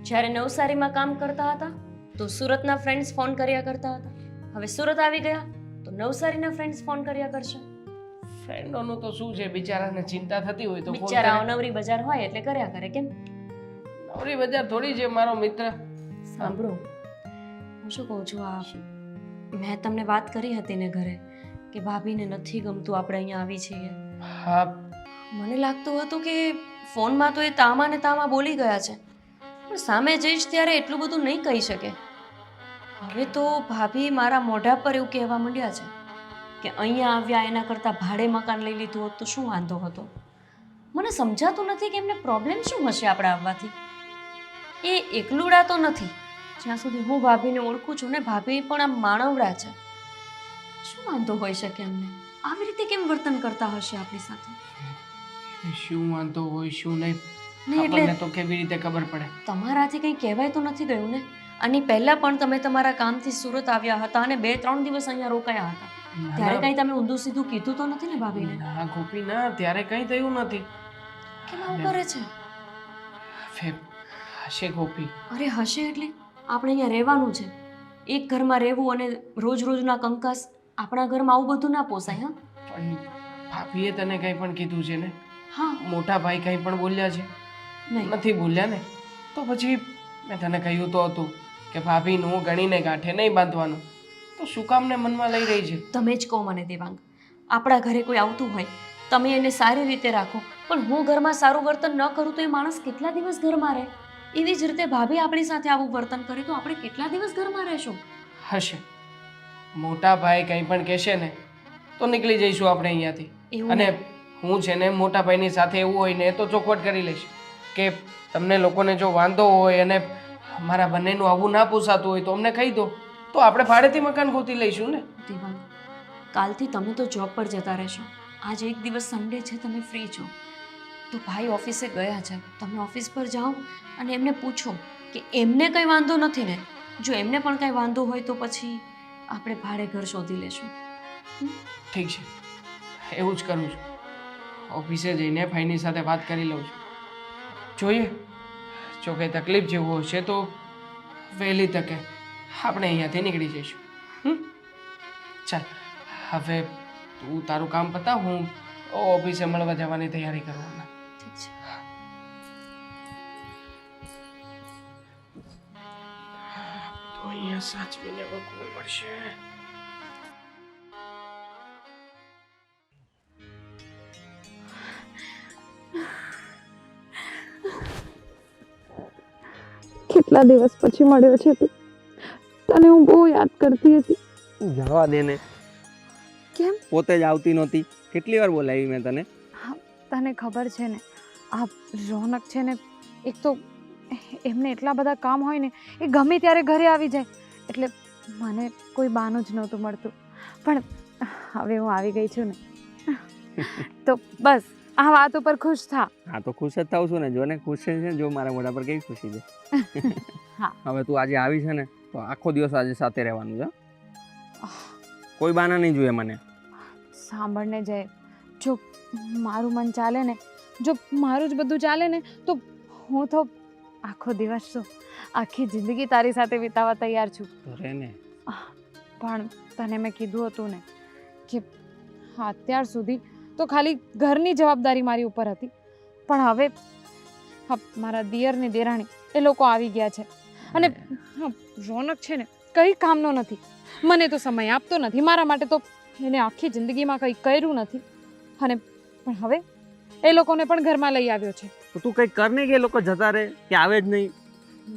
જ્યારે નવસારીમાં કામ કરતા હતા તો સુરતના ફ્રેન્ડ્સ ફોન કર્યા કરતા હતા. હવે સુરત આવી ગયા તો નવસારીના ફ્રેન્ડ્સ ફોન કર્યા કરશે. ફ્રેન્ડોનું તો શું છે, બિચારાને ચિંતા થતી હોય તો ફોન બિચારા કરે. નવરી બજાર હોય એટલે કર્યા કરે. કેમ? નવરી બજાર થોડી છે મારો મિત્ર. સાંભળો, હું શું કહું છું, આ મેં તમને વાત કરી હતી ને ઘરે કે ભાભીને નથી ગમતું આપણે અહીંયા આવી છીએ. હા મને લાગતું હતું કે ફોનમાં તો એ તામાં ને તામાં બોલી ગયા છે, પણ સામે જઈશ ત્યારે એટલું બધું નહીં કહી શકે. હવે તો ભાભી મારા મોઢા પર એવું કહેવા માંડ્યા છે કે અહીંયા આવ્યા એના કરતાં ભાડે મકાન લઈ લીધું હોત તો શું વાંધો હતો. મને સમજાતું નથી કે એમને પ્રોબ્લેમ શું હશે આપણે આવવાથી. એ એકલુડા તો નથી. જ્યાં સુધી હું ભાભીને ઓળખું છું ને, ભાભી પણ આમ માનવડા છે. શું વાંધો હોઈ શકે એમને? આવી રીતે કેમ વર્તન કરતા હશે આપણી સાથે? શું વાંધો હોય શું નહીં નહીં એટલે આપણને તો કેવી રીતે ખબર પડે? તમારાથી કંઈ કહેવાય તો નથી ગયું ને? આની પહેલા પણ તમે તમારા કામથી સુરત આવ્યા હતા અને 2-3 દિવસ અહીંયા રોકાયા હતા. ત્યારે કંઈ તમે ઊંધું સીધું કીધું તો નથી ને ભાભીને? ના ગોપી ના, ત્યારે કંઈ થયું નથી. કેમ આવું કરે છે? હશે ગોપી. અરે હશે એટલે આપણે અહીંયા રહેવાનું છે. એક ઘરમાં રહેવું અને રોજ રોજના કંકાસ, આપણા ઘરમાં આવું બધું ના પોસાય. હા પણ ભાભીએ તને કંઈ પણ કીધું છે ને? હા મોટા ભાઈ કંઈ પણ બોલ્યા છે? નહીં નથી બોલ્યા ને? તો પછી મેં તને કહ્યું તો હતું કે ભાભીનું ગણીને ગાંઠે નહીં બાંધવાનું. તો શું કામને મનમાં લઈ રહી છે? તમે જ કહો મને દેવાંગ, આપણા ઘરે કોઈ આવતું હોય તમે એને સારી રીતે રાખો, પણ હું ઘરમાં સારું વર્તન ન કરું તો એ માણસ કેટલા દિવસ ઘરમાં રહે? એવી જ રીતે ભાભી આપણી સાથે આવું વર્તન કરે તો આપણે કેટલા દિવસ ઘરમાં રહેશું? હશે. મોટા ભાઈ કંઈ પણ કહેશે ને તો નીકળી જઈશું આપણે અહીંયાથી. એવું અને હું છે ને મોટા ભાઈની સાથે એવું હોય ને તો ચોખવટ કરી લઈશ કે તમને લોકોને જો વાંધો હોય અને મારા બંનેનું આવું ના પોસાતું હોય તો અમને કહી દો, તો આપણે ભાડેથી મકાન ગોતી લઈશું ને. દેવાંગ, કાલથી તમે તો જોબ પર જતા રહેશો. આજે એક દિવસ સન્ડે છે, તમે ફ્રી છો તો ભાઈ ઓફિસે ગયા છે, તમે ઓફિસ પર જાઓ અને એમને પૂછો કે એમને કંઈ વાંધો નથી ને? જો એમને પણ કંઈ વાંધો હોય તો પછી આપણે ભાડે ઘર શોધી લેશું. ઠીક છે, એવું જ કરું છું. ઓફિસે જઈને ભાઈની સાથે વાત કરી લઉં છું. જોઈએ, જો કંઈ તકલીફ જેવું હશે તો વહેલી તકે આપણે અહીંયાથી નીકળી જઈશું. ચાલ હવે તું તારું કામ પતાવ, હું ઓફિસે મળવા જવાની તૈયારી કરું. સાચવીને મૂકવું પડશે. કેટલા દિવસ પછી મળ્યો છે તું. તને હું બહુ યાદ કરતી હતી. જવા દે ને. કેમ? પોતે જ આવતી નહોતી. કેટલી વાર બોલાવી મેં તને? તને ખબર છે ને આ રોનક છે ને, એક તો એમને એટલા બધા કામ હોય ને, એ ગમે ત્યારે ઘરે આવી જાય, એટલે મને કોઈ બહાનું જ નહોતું મળતું. પણ હવે હું આવી ગઈ છું ને, તો બસ આ વાત ઉપર ખુશ થા. હા તો ખુશ જ થાઉં છું ને. જો ને ખુશ છે ને, જો મારા મોઢા પર કેવી ખુશી છે. હા. હવે તું આજે આવી છે ને, તો આખો દિવસ આજે સાથે રહેવાનું છે. કોઈ બાના નહીં જોઈએ મને. સાંભળને જય, જો મારું મન ચાલે ને, જો મારું જ બધું ચાલે ને, તો હું તો આખો દિવસ શું, આખી જિંદગી તારી સાથે વિતાવવા તૈયાર છું. તો રહે ને. પણ તને મેં કીધું હતું ને કે અત્યાર સુધી તો ખાલી ઘરની જવાબદારી મારી ઉપર હતી, પણ હવે મારા દિયર ને દેરાણી એ લોકો આવી ગયા છે, અને રોનક છે ને કંઈ કામનો નથી. મને તો સમય આપતો નથી, મારા માટે તો એને આખી જિંદગીમાં કંઈ કર્યું નથી, અને પણ હવે એ લોકોને પણ ઘરમાં લઈ આવ્યો છે. તો તું કંઈક કર ને કે એ લોકો જતા રહે કે આવે જ નહીં.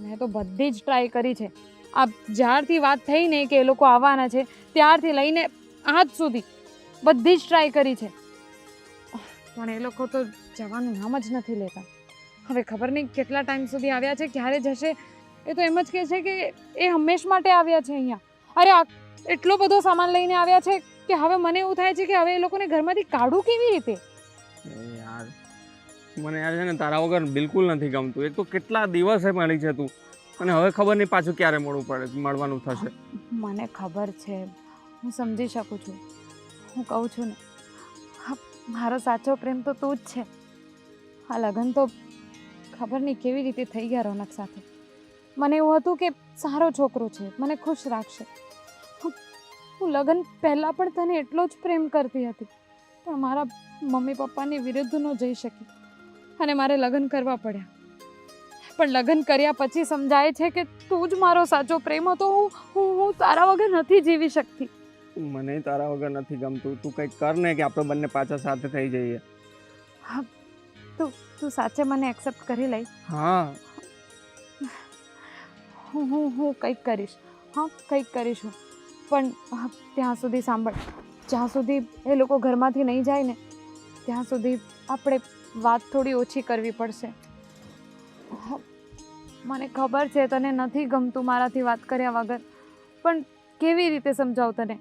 મેં તો બધી જ ટ્રાય કરી છે. આ જ્યારથી વાત થઈ ને કે એ લોકો આવવાના છે, ત્યારથી લઈને આજ સુધી બધી જ ટ્રાય કરી છે, પણ એ લોકો તો જવાનું નામ જ નથી લેતા. હવે ખબર નહીં કેટલા ટાઈમ સુધી આવ્યા છે, ક્યારે જશે. એ તો એમ જ કહે છે કે એ હંમેશ માટે આવ્યા છે અહીંયા. અરે એટલો બધો સામાન લઈને આવ્યા છે કે હવે મને એવું થાય છે કે હવે એ લોકોને ઘરમાંથી કાઢું કેવી રીતે. યાર મને યાર છે ને તારા વગર બિલકુલ નથી ગમતું. એક તો કેટલા દિવસે મળી છે તું, અને હવે ખબર નહીં પાછું ક્યારે મળવાનું થશે. મને ખબર છે, હું સમજી શકું છું. હું કહું છું ને, મારો સાચો પ્રેમ તો તું જ છે. આ લગ્ન તો ખબર નહીં કેવી રીતે થઈ ગયા રોનક સાથે. મને એવું હતું કે સારો છોકરો છે, મને ખુશ રાખશે. હું લગ્ન પહેલાં પણ તને એટલો જ પ્રેમ કરતી હતી, પણ મારા મમ્મી પપ્પાની વિરુદ્ધ ન જઈ શકી અને મારે લગ્ન કરવા પડ્યા. પણ લગ્ન કર્યા પછી સમજાય છે કે તું જ મારો સાચો પ્રેમ હતો. હું તારા વગર નથી જીવી શકતી. મને તારા વગર નથી ગમતું. તું કંઈક કર ને કે આપણે બંને પાછા સાથે થઈ જઈએ. હા, તું સાચે મને એક્સેપ્ટ કરી લઈ. હા, હું કંઈક કરીશ. હા, કંઈક કરીશું. પણ ત્યાં સુધી સાંભળ, જ્યાં સુધી એ લોકો ઘરમાંથી નહીં જાય ને, ત્યાં સુધી આપણે વાત થોડી ઓછી કરવી પડશે. મને ખબર છે તને નથી ગમતું મારાથી વાત કર્યા વગર, પણ કેવી રીતે સમજાવું તને.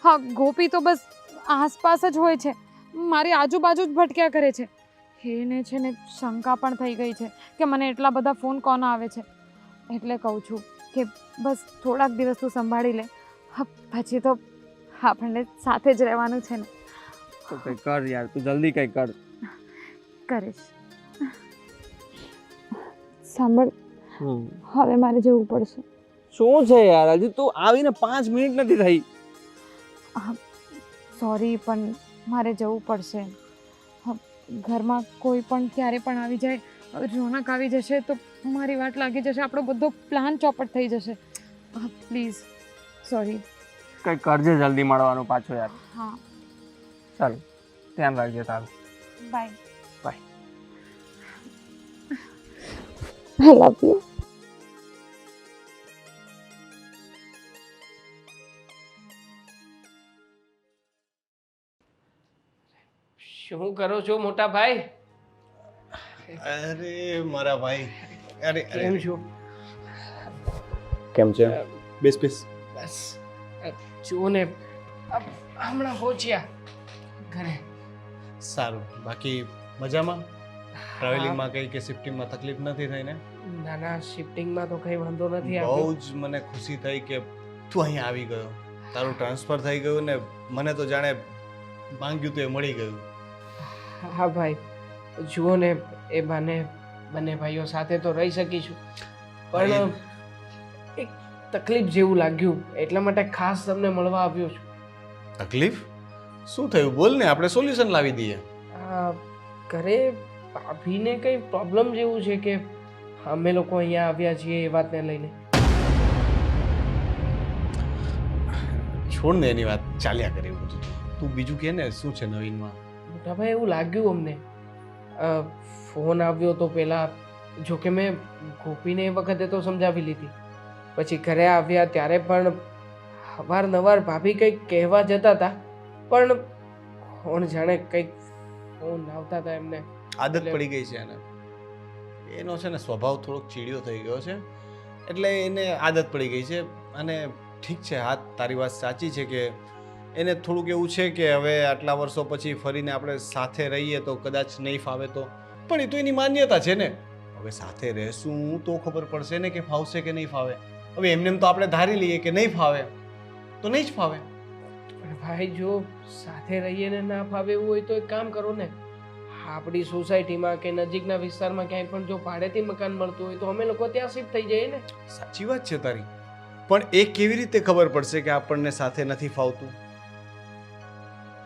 હા, ગોપી તો બસ આસપાસ જ હોય છે, મારી આજુબાજુ જ ભટક્યા કરે છે. એને છે ને શંકા પણ થઈ ગઈ છે કે મને એટલા બધા ફોન કોણ આવે છે. એટલે કહું છું કે બસ થોડાક દિવસ તું સંભાળી લે, પછી તો આપણને સાથે જ રહેવાનું છે ને. તો કંઈક કર યાર, તું જલ્દી કંઈક કર. કરીશ. સાંભળ, હવે મારે જવું પડશે. શું છે યાર, હજી તું આવીને 5 મિનિટ નથી થઈ. સોરી, પણ મારે જવું પડશે. ઘરમાં કોઈ પણ ક્યારે પણ આવી જાય, રોનક આવી જશે તો મારી વાટ લાગી જશે, આપણો બધો પ્લાન ચોપટ થઈ જશે. Please, sorry. કંઈક કરજે જલ્દી મળવાનું પાછો યાર. હા, ચાલો, ધ્યાન રાખજે તારું. Bye. Bye. I love you. શું કરો છો મોટા ભાઈ? અરે મારા ભાઈ, અરે કેમ છો? કેમ છે? બેસ બેસ. બસ જુઓ ને, હમણાં પહોંચ્યા ઘરે. સારું. બાકી મજામાં? ટ્રાવેલિંગમાં કઈ કે શિફ્ટિંગમાં તકલીફ નથી થઈ ને? ના ના, શિફ્ટિંગમાં તો કંઈ વાંધો નથી બહુ આવ્યો. જ મને ખુશી થઈ કે તું અહીંયા આવી ગયો, તારું ટ્રાન્સફર થઈ ગયું ને મને તો જાણે માંગ્યું તો એ મળી ગયું. હા ભાઈ, જુઓ ને, એ બંને ભાઈઓ સાથે તો રહી શકીશું, પણ એક તકલીફ જેવું લાગ્યું, એટલા માટે ખાસ તમને મળવા આવ્યો છું. તકલીફ? શું થયું? બોલ ને, આપણે સોલ્યુશન લાવી દઈએ. ઘરે ભાભીને કંઈ પ્રોબ્લેમ જેવું છે કે અમે લોકો અહીંયા આવ્યા છીએ એ વાતને લઈને. છોડ ને એની વાત, ચાલ્યા કરે એવું બધું. તું બીજું કે ને, શું છે નવીનમાં? મોટાભાઈ એવું લાગ્યું અમને ફોન આવ્યો તો પહેલાં, જોકે મેં ગોપીને એ વખતે તો સમજાવી લીધી, પછી ઘરે આવ્યા ત્યારે પણ અવારનવાર ભાભી કંઈક કહેવા જતા હતા, પણ કોણ જાણે કંઈક ફોન આવતા હતા એમને. આદત પડી ગઈ છે એને. એનો છે ને સ્વભાવ થોડોક ચીડિયો થઈ ગયો છે, એટલે એને આદત પડી ગઈ છે. અને ઠીક છે, હા તારી વાત સાચી છે કે એને થોડુંક એવું છે કે હવે આટલા વર્ષો પછી ફરીને આપણે સાથે રહીએ તો કદાચ નહીં ફાવે તો, પણ એ તો એની માન્યતા છે ને. હવે સાથે રહેશું તો ખબર પડશે ને કે ફાવશે કે નહીં ફાવે. હવે એમને તો આપણે ધારી લઈએ કે નહીં ફાવે તો નહીં જ ફાવે. પણ ભાઈ જો સાથે રહીએ ને ના ફાવે એવું હોય તો એક કામ કરો ને, આપણી સોસાયટીમાં કે નજીકના વિસ્તારમાં ક્યાંય પણ જો ભાડેથી મકાન મળતું હોય તો અમે લોકો ત્યાં શિફ્ટ થઈ જઈએ ને. સાચી વાત છે તારી, પણ એ કેવી રીતે ખબર પડશે કે આપણને સાથે નથી ફાવતું?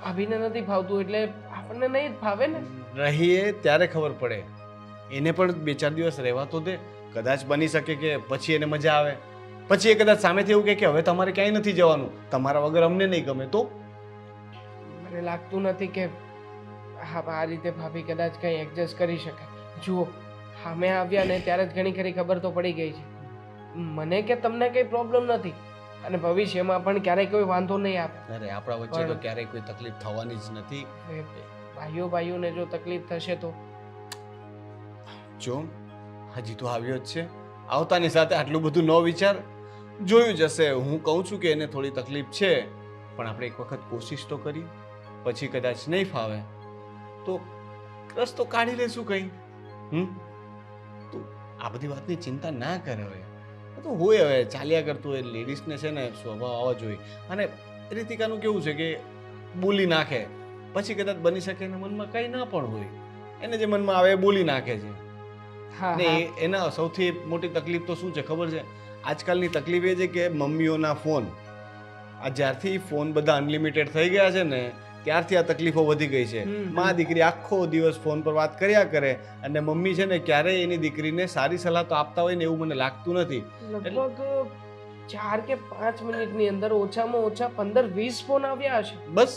ભાભીને નથી ફાવતું એટલે આપણને નહીં જ ફાવે ને. રહીએ ત્યારે ખબર પડે. એને પણ 2-4 દિવસ રહેવા તો દે, કદાચ બની શકે કે પછી એને મજા આવે, પછી એ કદાચ સામેથી એવું કહે કે હવે તમારે ક્યાંય નથી જવાનું, તમારા વગર અમને નહીં ગમે તો? મને લાગતું નથી કે આ રીતે ભાભી કદાચ કંઈ એડજસ્ટ કરી શકે. જુઓ, અમે આવ્યા ને ત્યારે જ ઘણી ખરી ખબર તો પડી ગઈ છે. મને કે તમને કંઈ પ્રોબ્લેમ નથી અને ભવિષ્યમાં પણ ક્યારેય કોઈ વાંધો નહીં આવે. અરે આપણા વચ્ચે તો ક્યારેય કોઈ તકલીફ થવાની જ નથી. ભાઈઓને જો તકલીફ થશે તો? જો હજી તો આવ્યો જ છે, આવતાની સાથે આટલું બધું ન વિચાર, જોયું જશે. હું કહું છું કે એને થોડી તકલીફ છે, પણ આપણે એક વખત કોશિશ તો કરી, પછી કદાચ નહીં ફાવે તો રસ્તો કાઢી લેશું કંઈ. તો આ બધી વાતની ચિંતા ના કરે. હવે તો હોય, હવે ચાલ્યા કરતું હોય. લેડીઝને છે ને સ્વભાવ આવો જોઈએ. અને રીતિકાનું કેવું છે કે બોલી નાખે, પછી કદાચ બની શકે એના મનમાં કંઈ ના પણ હોય, એને જે મનમાં આવે એ બોલી નાખે છે. ને એના સૌથી મોટી તકલીફ તો શું છે ખબર છે? આજકાલની તકલીફ એ છે કે મમ્મીઓના ફોન, આ જ્યારથી ફોન બધા અનલિમિટેડ થઈ ગયા છે ને ત્યારથી આ તકલીફો વધી ગઈ છે. માં દીકરી આખો દિવસ ફોન પર વાત કર્યા કરે અને મમ્મી છે ને ક્યારેય એની દીકરીને સારી સલાહ તો આપતા હોય ને એવું મને લાગતું નથી. લગભગ 4 કે 5 મિનિટની અંદર ઓછામાં ઓછા 15-20 ફોન આવ્યા હશે. બસ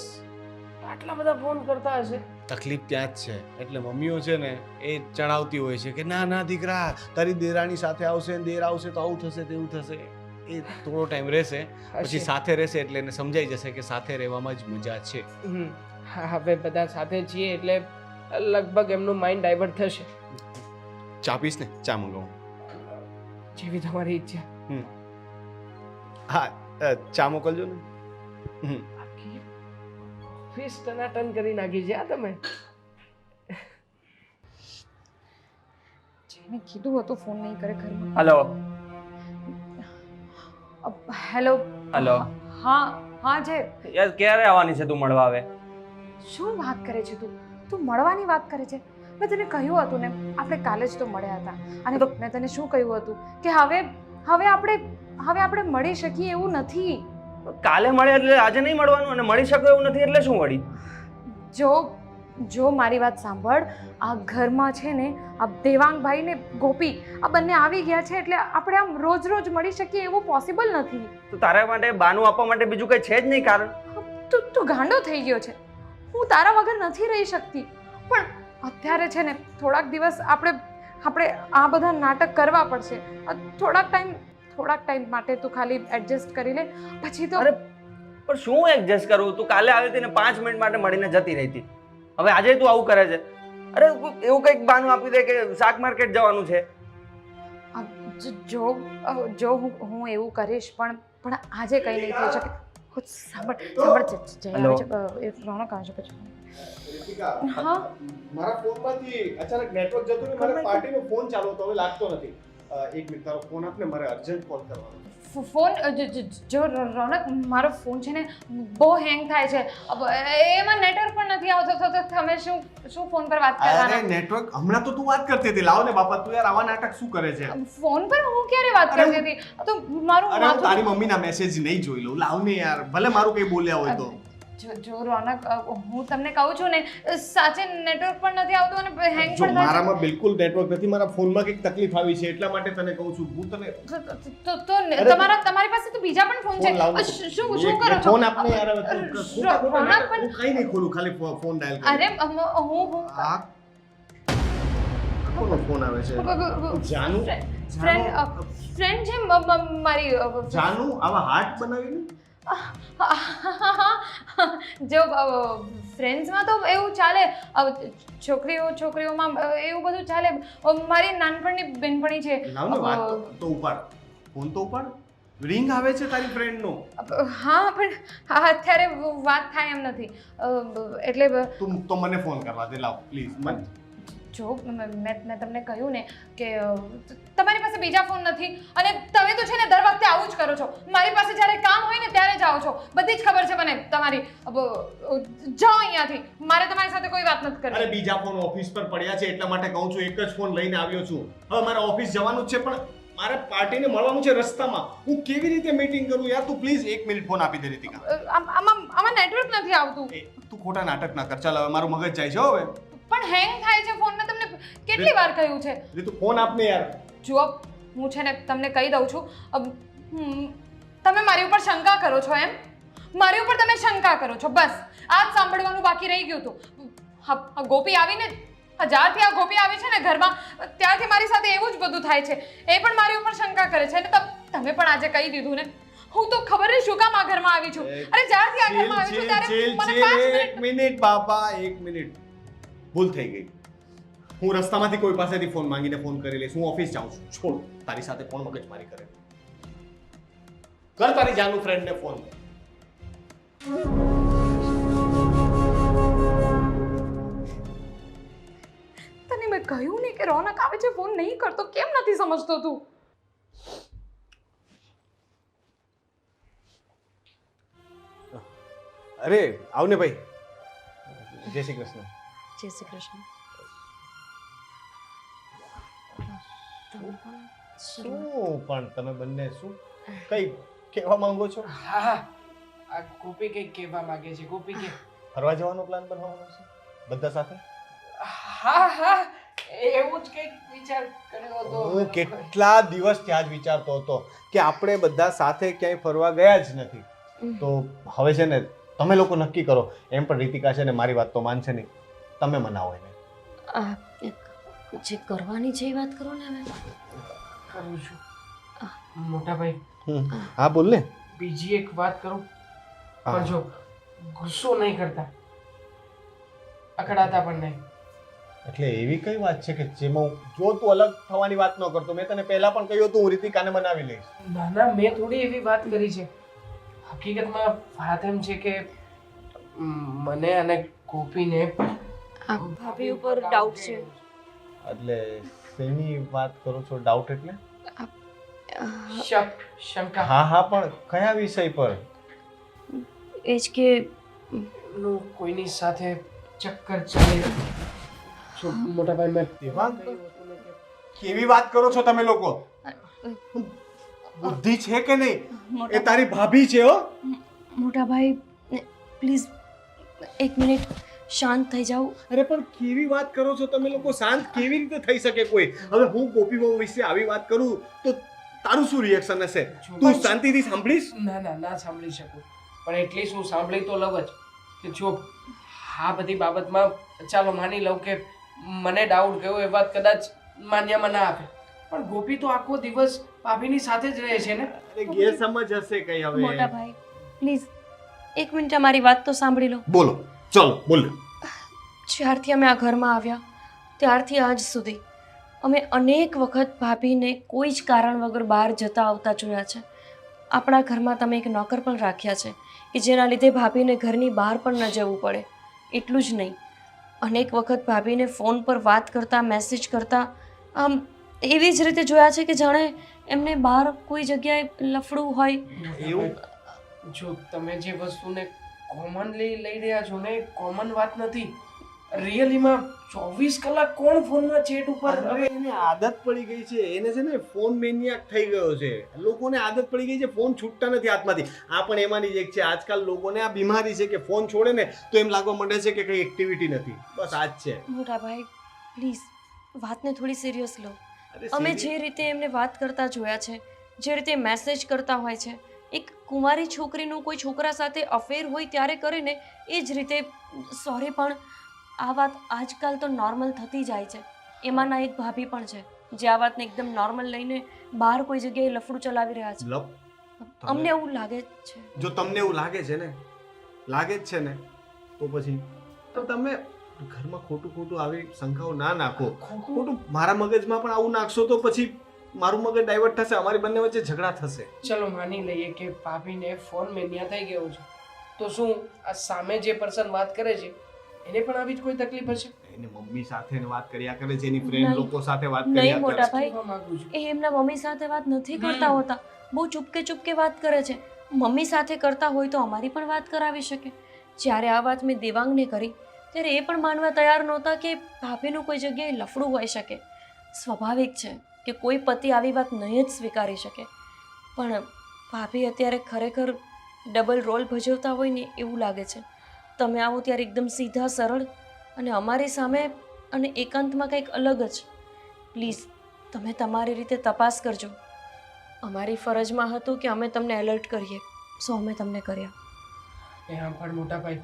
આટલા બધા ફોન કરતા હશે. તકલીફ ત્યાં જ છે. એટલે મમ્મીઓ છે ને એ ચડાવતી હોય છે કે ના ના દીકરા, તારી દેરાણી સાથે આવશે, દેર આવશે તો આવું થશે તેવું થશે. એ થોડો ટાઈમ રહેશે, પછી સાથે રહેશે એટલે એને સમજાઈ જશે કે સાથે રહેવામાં જ મજા છે. હવે બધા સાથે છીએ એટલે લગભગ એમનું માઇન્ડ ડાયવર્ટ થશે. ચા પીશ ને? ચા મંગાવું? જેવી તમારી ઈચ્છા. હા, ચા મોકલજો ને. ફીસ ટનાટન કરી નાખી છે આ તમે. જેને કીધું હતું ફોન નહીં કરે ઘરમાં. Hello hello. હલો. હા જે યાર ક્યારે આવવાની છે તું મળવા? આવે શું વાત કરે છે તું? તું મળવાની વાત કરે છે? મેં તને કહ્યું હતું ને, આપણે કાલે જ તો મળ્યા હતા. અને મેં તને શું કહ્યું હતું કે હવે આપણે મળી શકીએ એવું નથી. કાલે મળે એટલે આજે નહીં મળવાનું, અને મળી શકો એવું નથી એટલે શું વળી? જો મારી વાત સાંભળ, આ ઘરમાં છે ને આ દેવાંગભાઈ ને ગોપી આ બંને આવી ગયા છે એટલે આપણે આમ રોજ મળી શકીએ એવું પોસિબલ નથી. તો તારા માટે બાનું આપવા માટે બીજું કંઈ છે જ નહીં કારણ. તું ગાંડો થઈ ગયો છે. હું તારા વગર નથી રહી શકતી, પણ અત્યારે છે ને થોડાક દિવસ આપણે આ બધા નાટક કરવા પડશે. થોડાક ટાઈમ માટે તું ખાલી એડજસ્ટ કરી લે, પછી તો. અરે પણ શું એડજસ્ટ કરું? તું કાલે આવી હતી ને 5 મિનિટ માટે મળીને જતી રહી હતી, હવે આજે તું આવું કરે છે? અરે એવું કંઈક બાનું આપી દે કે શાક માર્કેટ જવાનું છે. જો હું એવું કરીશ પણ આજે કંઈ નહીં થઈ શકે. સાંભળ રોનક આવે છે પછી. હા, મારા ફોનમાંથી અચાનક નેટવર્ક જતું ને મારા પાર્ટીનો ફોન ચાલુ હતો, હવે લાગતો નથી. એક મિનિટ, તારો ફોન આપ ને, મારે અર્જન્ટ કોલ કરવાનો. ફોન જો રોનક, મારો ફોન છે ને બહુ હેંગ થાય છે, એમાં નેટવર્ક પણ નથી આવતો. તો તમે શું ફોન પર વાત કરવાના? અરે નેટવર્ક હમણાં તો તું વાત કરતી હતી. લાવ ને બાપા, તું યાર આવા નાટક શું કરે છે? ફોન પર હું ક્યારે વાત કરતી હતી? તો મારું તારી મમ્મીના મેસેજ નહીં જોઈ લઉં. લાવ ને યાર, ભલે મારું કઈ બોલ્યા હોય તો. જો રોનક, હું તમને કહું છું ને, સાચે નેટવર્ક પણ નથી આવતું અને હેંગ જો પણ થાય મારામાં બિલકુલ નેટવર્ક નથી, મારા ફોનમાં કંઈક તકલીફ આવી છે એટલા માટે તને કહું છું. હું તને છે. તો તમારી પાસે તો બીજા પણ ફોન ફોન લાવું છે. છું. શું કરો છો? ફોન આપને યાર, હવે તું ખોટા ખોટા રોનક નાટક- પણ- હું કંઈ નહીં ખોલું, ખાલી ફોન ડાયલ કરું. અરે હું આ કોનો ફોન આવે છે? જાનુ ફ્રેન્ડ છે મારી. જાનુ આવા હાર્ટ બનાવીને જો ફ્રેન્ડ્સમાં તો એવું ચાલે, છોકરીઓમાં એવું બધું ચાલે. મારી નાનપણની બેનપણી છે. લાવ ને વાત તો ઉપાડ, ફોન તો ઉપાડ. રિંગ આવે છે તારી ફ્રેન્ડનો. હા, પણ અત્યારે વાત થાય એમ નથી. એટલે તું તો મને ફોન કરવા દે, લાવ પ્લીઝ. મને જો મેં તમને કહ્યું ને કે તમારી પાસે બીજા ફોન નથી અને તમે તો છે ને દર વખતે આવું જ કરો છો. મારી પાસે જ્યારે કામ હોય ને ત્યારે જાઓ છો. બધી જ ખબર છે મને તમારી. જાઓ અહીંયાથી, મારે તમારી સાથે કોઈ વાત નથી અરે કરવી. બીજા ફોન ઓફિસ પર પડ્યા છે એટલા માટે કહું છું, એક જ ફોન લઈને આવ્યો છું. હવે મારે ઓફિસ જવાનું જ છે, પણ મારે પાર્ટીને મળવાનું છે રસ્તામાં. હું કેવી રીતે મીટિંગ કરું યાર? તું પ્લીઝ 1 મિનિટ ફોન આપી દે રીતિકા. આમાં નેટવર્ક નથી આવતું. તું ખોટા નાટક ના કર. ચાલ હવે મારું મગજ જાય છે હવે. પણ હેંગ થાય છે ફોન. મેં તમને કેટલી વાર કહ્યું છે. તું ફોન આપને યાર. જુઓ, હું છે ને તમને કહી દઉં છું, તમે મારી ઉપર શંકા કરો છો એમ? મારી ઉપર તમે શંકા કરો છો, બસ આ જ સાંભળવાનું બાકી રહી ગયું હતું. ગોપી આવીને જ્યારથી આ ગોપી આવી છે ને ઘરમાં, ત્યારથી મારી સાથે એવું જ બધું થાય છે. એ પણ મારી ઉપર શંકા કરે છે અને તમે પણ આજે કહી દીધું ને. હું તો ખબર નહીં શું કામ આ ઘરમાં આવી છું. અરે જ્યારથી આ ઘરમાં આવી છું ત્યારે મને 5 1 મિનિટ બાપા, 1 મિનિટ. ભૂલ થઈ ગઈ. હું રસ્તામાંથી કોઈ પાસેથી ફોન માંગીને ફોન કરી લઈશ. હું ઓફિસ જાઉં છું. છોડ તારી સાથે કોણ મગજમારી કરે. કર તારી જાનુ ફ્રેન્ડને ફોન. તને મેં કહ્યું ને કે રોનક આવે છે, ફોન નહીં કરતો. કેમ નથી સમજતો તું? અરે આવને ભાઈ. જય શ્રી કૃષ્ણ. જય શ્રી કૃષ્ણ. શું પણ તમે બંને શું કઈ કહેવા માંગો છો? હા હા, આ ગોપી કંઈક કહેવા માંગે છે. ગોપી કે ફરવા જવાનો પ્લાન બનાવવાનો છે બધા સાથે? હા હા, એવું જ કંઈક વિચાર કર્યો હતો. હું કેટલા દિવસ ત્યાં જ વિચારતો હતો કે આપણે બધા સાથે ક્યાંય ફરવા ગયા જ નથી. તો હવે છે ને તમે લોકો નક્કી કરો. એમ પણ રીતિકા છે ને મારી વાત તો માનશે નહીં. તમે મનાવો એને. જે કરવાની છે એ વાત કરો ને. હવે કરું છું. મોટા ભાઈ, હા બોલ ને. બીજી એક વાત કરું, પણ જો ગુસ્સો નહીં કરતા, અકળાતા પણ નહીં. એટલે એવી કઈ વાત છે કે જેમાં જો તું અલગ થવાની વાત ન કરતો? મેં તને પહેલા પણ કહ્યું હતું હું રીતિકાને મનાવી લઈશ. ના ના, મેં થોડી એવી વાત કરી છે. હકીકતમાં વાત એમ છે કે મને અને ગોપીને ભાભી ઉપર ડાઉટ છે. એટલે શેની વાત કરો છો? ડાઉટ એટલે? શંકા. હા હા, પણ કયા વિષય પર? એ જ કે કોઈની સાથે ચક્કર ચાલે. મોટા ભાઈ, મેં દેવાંગ, કેવી વાત કરો છો તમે લોકો? બુદ્ધિ છે કે નહીં? એ તારી ભાભી છે હો. મોટા ભાઈ પ્લીઝ 1 મિનિટ શાંત થઈ જાઓ. અરે પણ કેવી વાત કરો છો તમે લોકો? શાંત કેવી રીતે થઈ શકે કોઈ? હવે હું ગોપી બહુ વિશે આવી વાત કરું તો તારું શું રિએક્શન હશે? તું શાંતિથી સાંભળીશ? ના ના, ના સાંભળી શકું, પણ એટલીસ્ટ હું સાંભળી તો લઉં જ. કે જો આ બધી બાબતમાં ચાલો માની લઉં કે મને ડાઉટ ગયો, એ વાત કદાચ માન્યમાં ના આપે, પણ ગોપી તો આખો દિવસ ભાભીની સાથે જ રહે છે ને. અરે ગેરસમજ હશે કઈ હવે. મોટા ભાઈ પ્લીઝ 1 મિનિટ અમારી વાત તો સાંભળી લો. બોલો, ચલો બોલો. જ્યારથી અમે આ ઘરમાં આવ્યા ત્યારથી આજ સુધી અમે અનેક વખત ભાભીને કોઈ જ કારણ વગર બહાર જતા આવતા જોયા છે. આપણા ઘરમાં તમે એક નોકર પણ રાખ્યા છે કે જેના લીધે ભાભીને ઘરની બહાર પણ ન જવું પડે. એટલું જ નહીં, અનેક વખત ભાભીને ફોન પર વાત કરતા, મેસેજ કરતા એવી જ રીતે જોયા છે કે જાણે એમને બહાર કોઈ જગ્યાએ લફડું હોય. એવું જો તમે જે વસ્તુને કોમનલી લઈ રહ્યા છો ને, કોમન વાત નથી. રિયલીમાં 24 કલાક કોણ ફોનમાં ચેટ ઉપર અરે એને આદત પડી ગઈ છે, એને છે ને ફોન મેનિયાક થઈ ગયો છે. લોકોને આદત પડી ગઈ છે, ફોન છૂટતા નથી હાથમાંથી. આ પણ એમાંની જ એક છે. આજકાલ લોકોને આ બીમારી છે કે ફોન છોડે ને તો એમ લાગવા માંડે છે કે કઈ એક્ટિવિટી નથી. બસ આ જ છે. મોટા ભાઈ પ્લીઝ વાતને થોડી સિરિયસ લો. અરે અમે serious- જે રીતે એમને વાત કરતા જોયા છે, જે રીતે મેસેજ કરતા હોય છે, એક કુંવારી છોકરીનું કોઈ છોકરા સાથે અફેર હોય ત્યારે કરે ને એ જ રીતે સોરી, પણ આ વાત આજકાલ તો નોર્મલ થતી જાય છે. એમાંના એક ભાભી પણ છે જે આ વાતને એકદમ નોર્મલ લઈને બહાર કોઈ જગ્યાએ લફડું ચલાવી રહ્યા છે. અમને એવું લાગે છે. જો તમને એવું લાગે જ છે ને તો પછી તો તમે ઘરમાં ખોટું આવી શંકાઓ ના નાખો. ખોટું મારા મગજમાં પણ આવું નાખશો તો પછી મારું મગજ ડાયવર્ટ થશે, અમારી બંને વચ્ચે ઝઘડા થશે. ચલો માની લઈએ કે ભાભીને ફોન મેનિયા થઈ ગયો છે, તો શું આ સામે જે પર્સન વાત કરે છે એને પણ આવી જ કોઈ તકલીફ હશે? એને મમ્મી સાથે વાત કર્યા કરે છે, એની ફ્રેન્ડ નહીં. લોકો સાથે વાત નહીં કર્યા મોટા કરે. ભાઈ, કહેવા માંગુ છું. એ એમના મમ્મી સાથે વાત નથી કરતા હોતા. બહુ ચૂપકે વાત કરે છે. મમ્મી સાથે કરતા હોય તો અમારી પણ વાત કરાવી શકે. જ્યારે આ વાત મેં દેવાંગને કરી ત્યારે એ પણ માનવા તૈયાર નહોતા કે ભાભીનું કોઈ જગ્યાએ લફડું હોઈ શકે. સ્વાભાવિક છે કે કોઈ પતિ આવી વાત નહીં જ સ્વીકારી શકે. પણ ભાભી અત્યારે ખરેખર ડબલ રોલ ભજવતા હોય ને એવું લાગે છે. તમે આવો ત્યારે એકદમ સીધા સરળ અને અમારી સામે અને એકાંતમાં કંઈક અલગ જ. પ્લીઝ તમે તમારી રીતે તપાસ કરજો. અમારી ફરજમાં હતું કે અમે તમને એલર્ટ કરીએ, સો અમે તમને કર્યા. એ હા, પણ મોટા ભાઈ,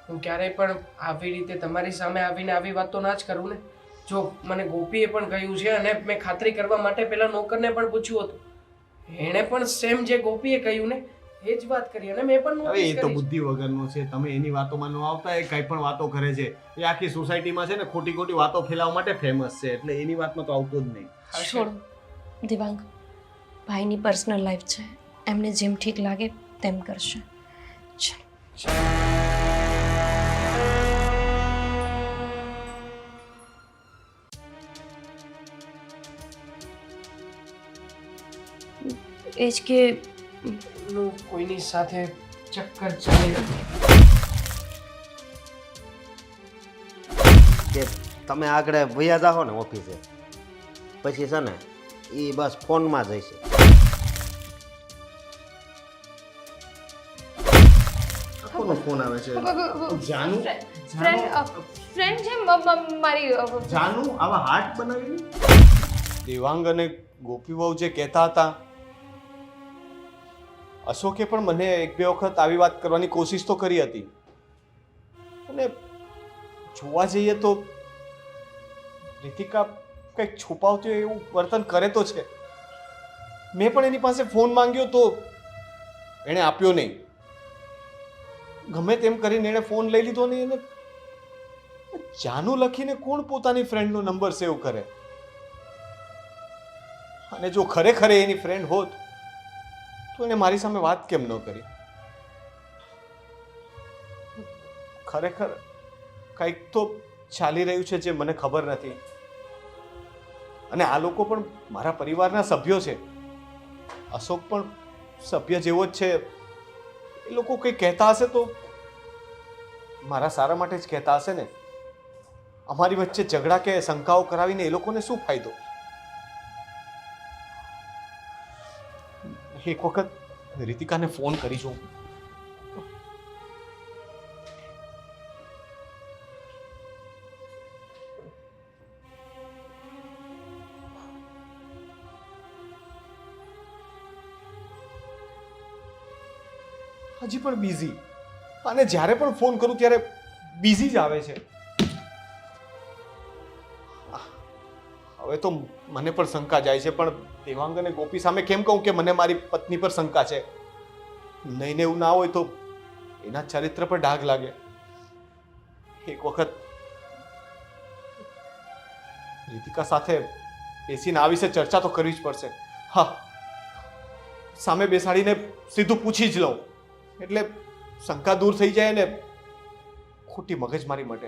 હું ક્યારેય પણ આવી રીતે તમારી સામે આવીને આવી વાત તો ના જ કરું ને. જો મને ગોપીએ પણ કહ્યું છે અને મેં ખાતરી કરવા માટે પેલા નોકરને પણ પૂછ્યું હતું, એણે પણ સેમ જે ગોપીએ કહ્યું ને એ જ વાત કરી અને મેં પણ હવે નોટિસ એ તો કરી છે. બુદ્ધિ વગરનો છે. તમે એની વાતોમાં ન આવતા. એ કઈ પણ વાતો કરે છે. એ આખી સોસાયટીમાં છે ને ખોટી વાતો ફેલાવવા માટે ફેમસ છે. એટલે એની વાતમાં તો આવતો જ નહીં. હશે. છોડો દિવાંગ, ભાઈની પર્સનલ લાઈફ છે, એમને જેમ ઠીક લાગે તેમ કરશે. ચાલો. એ જ કે એમનું કોઈની સાથે ચક્કર ચાલે કે તમે આગળ વયા જાઓ ને ઓફિસે, પછી છે ને એ બસ ફોનમાં જ હશે. કોનો ફોન આવે છે? જાનુ? ફ્રેન્ડ છે મારી. જાનુ આવા હાર્ટ બનાવી દેવાંગ અને ગોપી વહુ જે કહેતા હતા, અશોકે પણ મને એક બે વખત આવી વાત કરવાની કોશિશ તો કરી હતી. અને જોવા જઈએ તો રીતિકા કંઈક છુપાવતી હોય એવું વર્તન કરે તો છે. મેં પણ એની પાસે ફોન માંગ્યો તો એણે આપ્યો નહીં. ગમે તેમ કરીને એણે ફોન લઈ લીધો ને એને જાનુ લખીને કોણ પોતાની ફ્રેન્ડનો નંબર સેવ કરે? અને જો ખરેખર એની ફ્રેન્ડ હોત તો એને મારી સામે વાત કેમ ન કરી? ખરેખર કંઈક તો ચાલી રહ્યું છે જે મને ખબર નથી. અને આ લોકો પણ મારા પરિવારના સભ્યો છે. અશોક પણ સભ્ય જેવો જ છે. એ લોકો કંઈ કહેતા હશે તો મારા સારા માટે જ કહેતા હશે ને. અમારી વચ્ચે ઝઘડા કે શંકાઓ કરાવીને એ લોકોને શું ફાયદો? એક વખત રીતિકાને ફોન કરીશું. હજી પણ બિઝી, અને જ્યારે પણ ફોન કરું ત્યારે બિઝી જ આવે છે. હવે તો મને પણ શંકા જાય છે, પણ દેવાંગ અને ગોપી સામે કેમ કહું કે મને મારી પત્ની પર શંકા છે? નહીં ને એવું ના હોય તો એના ચરિત્ર પર ડાઘ લાગે. એક વખત રીતિકા સાથે બેસીને આ વિશે ચર્ચા તો કરવી જ પડશે. હા, સામે બેસાડીને સીધું પૂછી જ લઉં, એટલે શંકા દૂર થઈ જાય ને ખોટી મગજમારી માટે.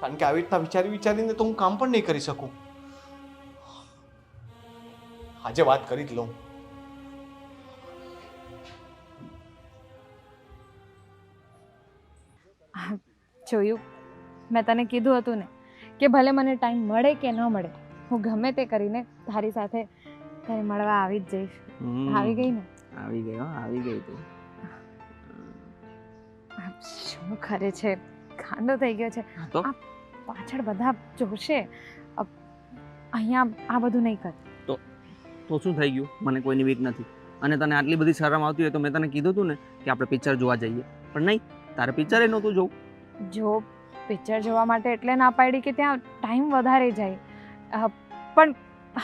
કારણ કે આવી રીતના વિચારીને તો હું કામ પણ નહીં કરી શકું. આજે વાત કરી જ લઉં. જોયું, મેં તને કીધું હતું ને કે ભલે મને ટાઈમ મળે કે ન મળે, હું ગમે તે કરીને તારી સાથે તારે મળવા આવી જ જઈશ. આવી ગઈ ને? આવી ગઈ, આવી ગઈ તું. શું ખરે છે, ગાંડો થઈ ગયો છે. તો આ પાછળ બધા જોશે. અહીંયા આ બધું નહીં કર. તો શું થઈ ગયું? મને કોઈની બીક નથી. અને તને આટલી બધી શરમ આવતી હોય તો મેં તને કીધું હતું ને કે આપણે પિક્ચર જોવા જઈએ, પણ નહીં, તારે પિક્ચરે નહોતું જોવું. જો પિક્ચર જોવા માટે એટલે ના પાડી કે ત્યાં ટાઈમ વધારે જાય, પણ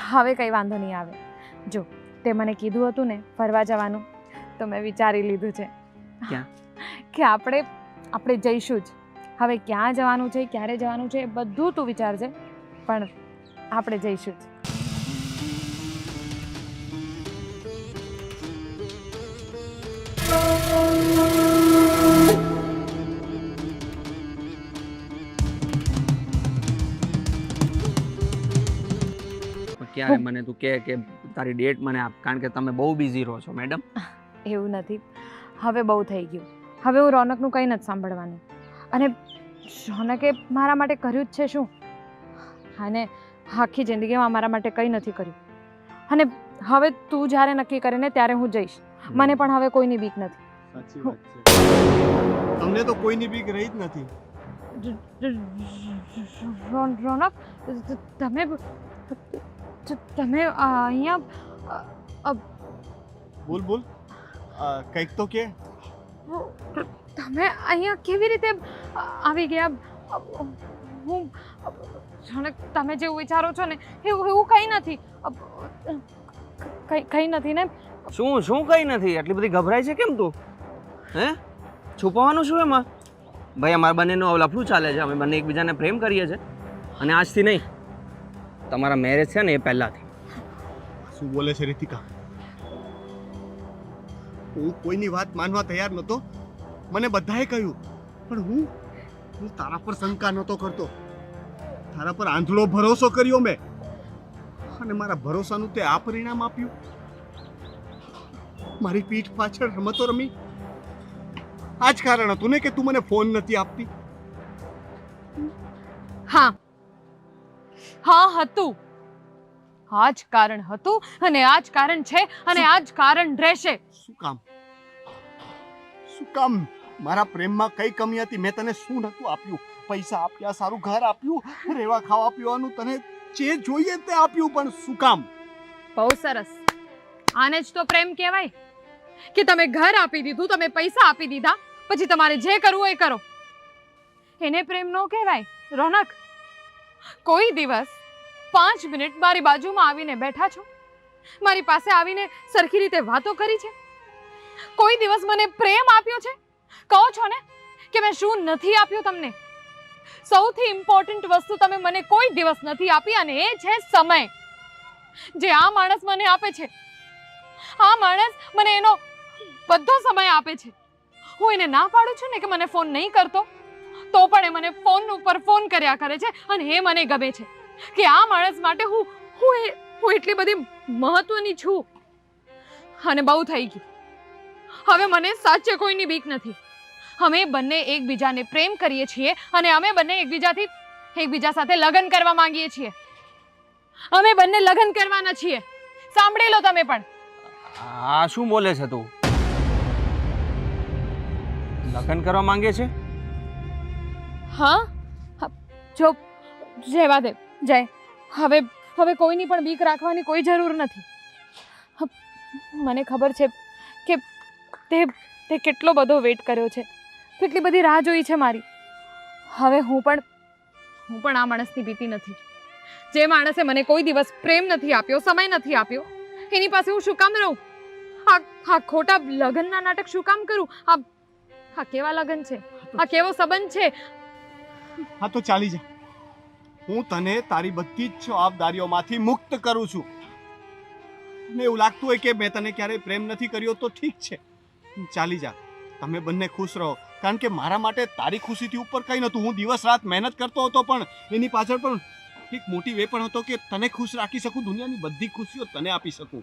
હવે કંઈ વાંધો નહીં આવે. જો તે મને કીધું હતું ને ફરવા જવાનું, તો મેં વિચારી લીધું છે ક્યાં? કે આપણે જઈશું જ. હવે ક્યાં જવાનું છે, ક્યારે જવાનું છે, એ બધું તું વિચારજે, પણ આપણે જઈશું જ. ક્યારે મને તું કે તારી ડેટ મને આપ, કારણ કે તમે બહુ બિઝી રહો છો મેડમ. એવું નથી, હવે બહુ થઈ ગયું. હવે હું રોનકનું કંઈ નથી સાંભળવાનું. અને રોનકે મારા માટે કર્યું જ છે શું? અને આખી જિંદગીમાં મારા માટે કંઈ નથી કર્યું. અને હવે તું જ્યારે નક્કી કરે ને ત્યારે હું જઈશ. મને પણ હવે કોઈની બીક નથી. સાચી વાત છે. તમને તો કોઈની બીક રહી જ નથી. રોનક, તમે અહીંયા બોલ બોલ, કંઈક તો કે. તમે અહીંયા કેવી રીતે આવી ગયા? હું રોનક, તમે જેવું વિચારો છો ને એવું કંઈ નથી. કંઈ નથી ને? શું કઈ નથી? આટલી બધી ગભરાય છે કેમ તું? હે, છુપાવવાનું શું એમાં? ભાઈ અમારા બંનેનું લફડું ચાલે છે, અમે બંને એકબીજાને પ્રેમ કરીએ છીએ, અને આજથી નહીં, તમારા મેરેજ છે ને એ પહેલાથી. શું બોલે છે રીતિકા? હું કોઈની વાત માનવા તૈયાર નહોતો, મને બધાએ કહ્યું, પણ હું તારા પર શંકા નહોતો કરતો. તારા પર આંધળો ભરોસો કર્યો મેં, અને મારા ભરોસાનું તે આ પરિણામ આપ્યું. મારી પીઠ પાછળ રમતો રમી. આ જ કારણ હતું ને કે તું મને ફોન નથી આપતી. હા હતું. આ જ કારણ હતું, અને આ જ કારણ છે, અને આ જ કારણ રહેશે. શું કામ મારા પ્રેમમાં કઈ કમી હતી? મેં તને શું નતું આપ્યું? પૈસા આપ્યા, સારું ઘર આપ્યું, રહેવા ખાવા પીવાનું તને જે જોઈએ તે આપ્યું, પણ શું કામ? બહુ સરસ. આને જ તો પ્રેમ કહેવાય, કે તમે ઘર આપી દીધું, તમે પૈસા આપી દીધા, પછી તમારે જે કરવું હોય એ કરો. એને પ્રેમ ન કહેવાય રોનક. કોઈ દિવસ 5 મિનિટ મારી બાજુમાં આવીને બેઠા છો, મારી પાસે આવીને સરખી રીતે વાતો કરી છે? કોઈ દિવસ મને પ્રેમ આપ્યો છે? કહો છો ને કે મેં શું નથી આપ્યું તમને? સૌથી ઇમ્પોર્ટન્ટ વસ્તુ તમે મને કોઈ દિવસ નથી આપી, અને એ છે સમય. જે આ માણસ મને આપે છે, આ માણસ મને એનો બધો સમય આપે છે. હું એને ના પાડું છું ને કે મને ફોન નહીં કરતો, તો પણ એ મને ફોન ઉપર ફોન કર્યા કરે છે, અને એ મને ગમે છે કે આ માણસ માટે હું એટલી બધી મહત્વની છું. અને બહુ થઈ ગયું. હવે મને સાચે કોઈની બીક નથી. અમે બંને એકબીજાને પ્રેમ કરીએ છીએ, અને અમે બંને એકબીજા સાથે લગ્ન કરવા માંગીએ છીએ. અમે બંને લગ્ન કરવાના છીએ. સાંભળી લો તમે પણ. આ શું બોલે છે તું? લગ્ન કરવા માંગે છે? હા, જો રહેવા દે જય. હવે કોઈની પણ બીક રાખવાની કોઈ જરૂર નથી. મને ખબર છે કે તે કેટલો બધો વેઇટ કર્યો છે, કેટલી બધી રાહ જોઈ છે મારી. હવે હું પણ આ માણસની બીતી નથી. જે માણસે મને કોઈ દિવસ પ્રેમ નથી આપ્યો, સમય નથી આપ્યો, એની પાસે હું શું કામ રહું? આ ખોટા લગ્નના નાટક શું કામ કરું? આ કેવા લગ્ન છે? આ કેવો સંબંધ છે? હા તો ચાલી જા. હું તને તારી બધી જ જવાબદારીઓમાંથી મુક્ત કરું છું. ને એવું લાગતું હોય કે મેં તને ક્યારેય પ્રેમ નથી કર્યો તો ઠીક છે, ચાલી જા. તમે બંને ખુશ રહો, કારણ કે મારા માટે તારી ખુશીથી ઉપર કંઈ નહોતું. હું દિવસ રાત મહેનત કરતો હતો, પણ એની પાછળ પણ એક મોટી એ પણ હતો કે તને ખુશ રાખી શકું, દુનિયાની બધી ખુશીઓ તને આપી શકું.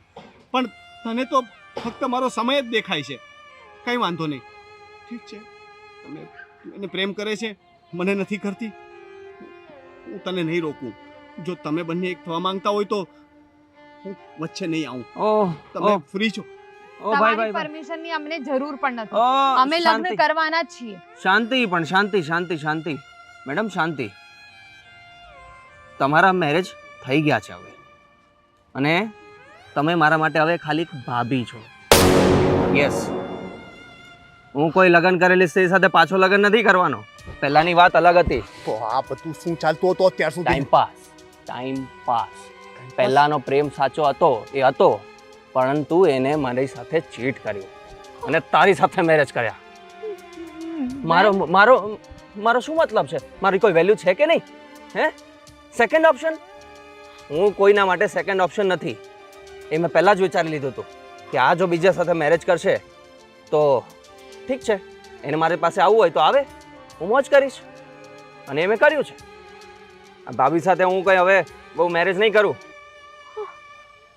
પણ તને તો ફક્ત મારો સમય જ દેખાય છે. કંઈ વાંધો નહીં, ઠીક છે. તમે એને પ્રેમ કરે છે, મને નથી કરતી, હું તને નહીં રોકું. જો તમે બંને એક થવા માંગતા હોય તો હું વચ્ચે નહીં આવું. ઓહ તમે ઓહ ફ્રી છો. ઓ ભાઈ તમારી ભાઈ પરમિશન ની અમને જરૂર પણ નથી. ઓ અમે લગ્ન કરવાના જ છીએ. શાંતિ પણ શાંતિ શાંતિ શાંતિ મેડમ શાંતિ. તમારા મેરેજ થઈ ગયા છે હવે અને તમે મારા માટે હવે ખાલી એક ભાભી છો. યસ, હું કોઈ લગ્ન કરેલી સ્ત્રી સાથે પાછો લગ્ન નથી કરવાનો. પહેલાની વાત અલગ હતી. તો આ બધું શું ચાલતું હતું અત્યાર સુધી? Time pass. પહેલાનો પ્રેમ સાચો હતો એ હતો, પરંતુ એને મારી સાથે ચીટ કર્યું અને તારી સાથે મેરેજ કર્યા. મારો મારો મારો શું મતલબ છે? મારી કોઈ વેલ્યુ છે કે નહીં? હે? Second option? હું કોઈના માટે સેકન્ડ ઓપ્શન નથી. એ મેં પહેલાં જ વિચારી લીધું હતું કે આ જો બીજા સાથે મેરેજ કરશે તો ઠીક છે, એને મારી પાસે આવવું હોય તો આવે, હું મોજ કરીશ. અને એ મેં કર્યું છે. આ ભાભી સાથે હું કંઈ હવે બહુ મેરેજ નહીં કરું.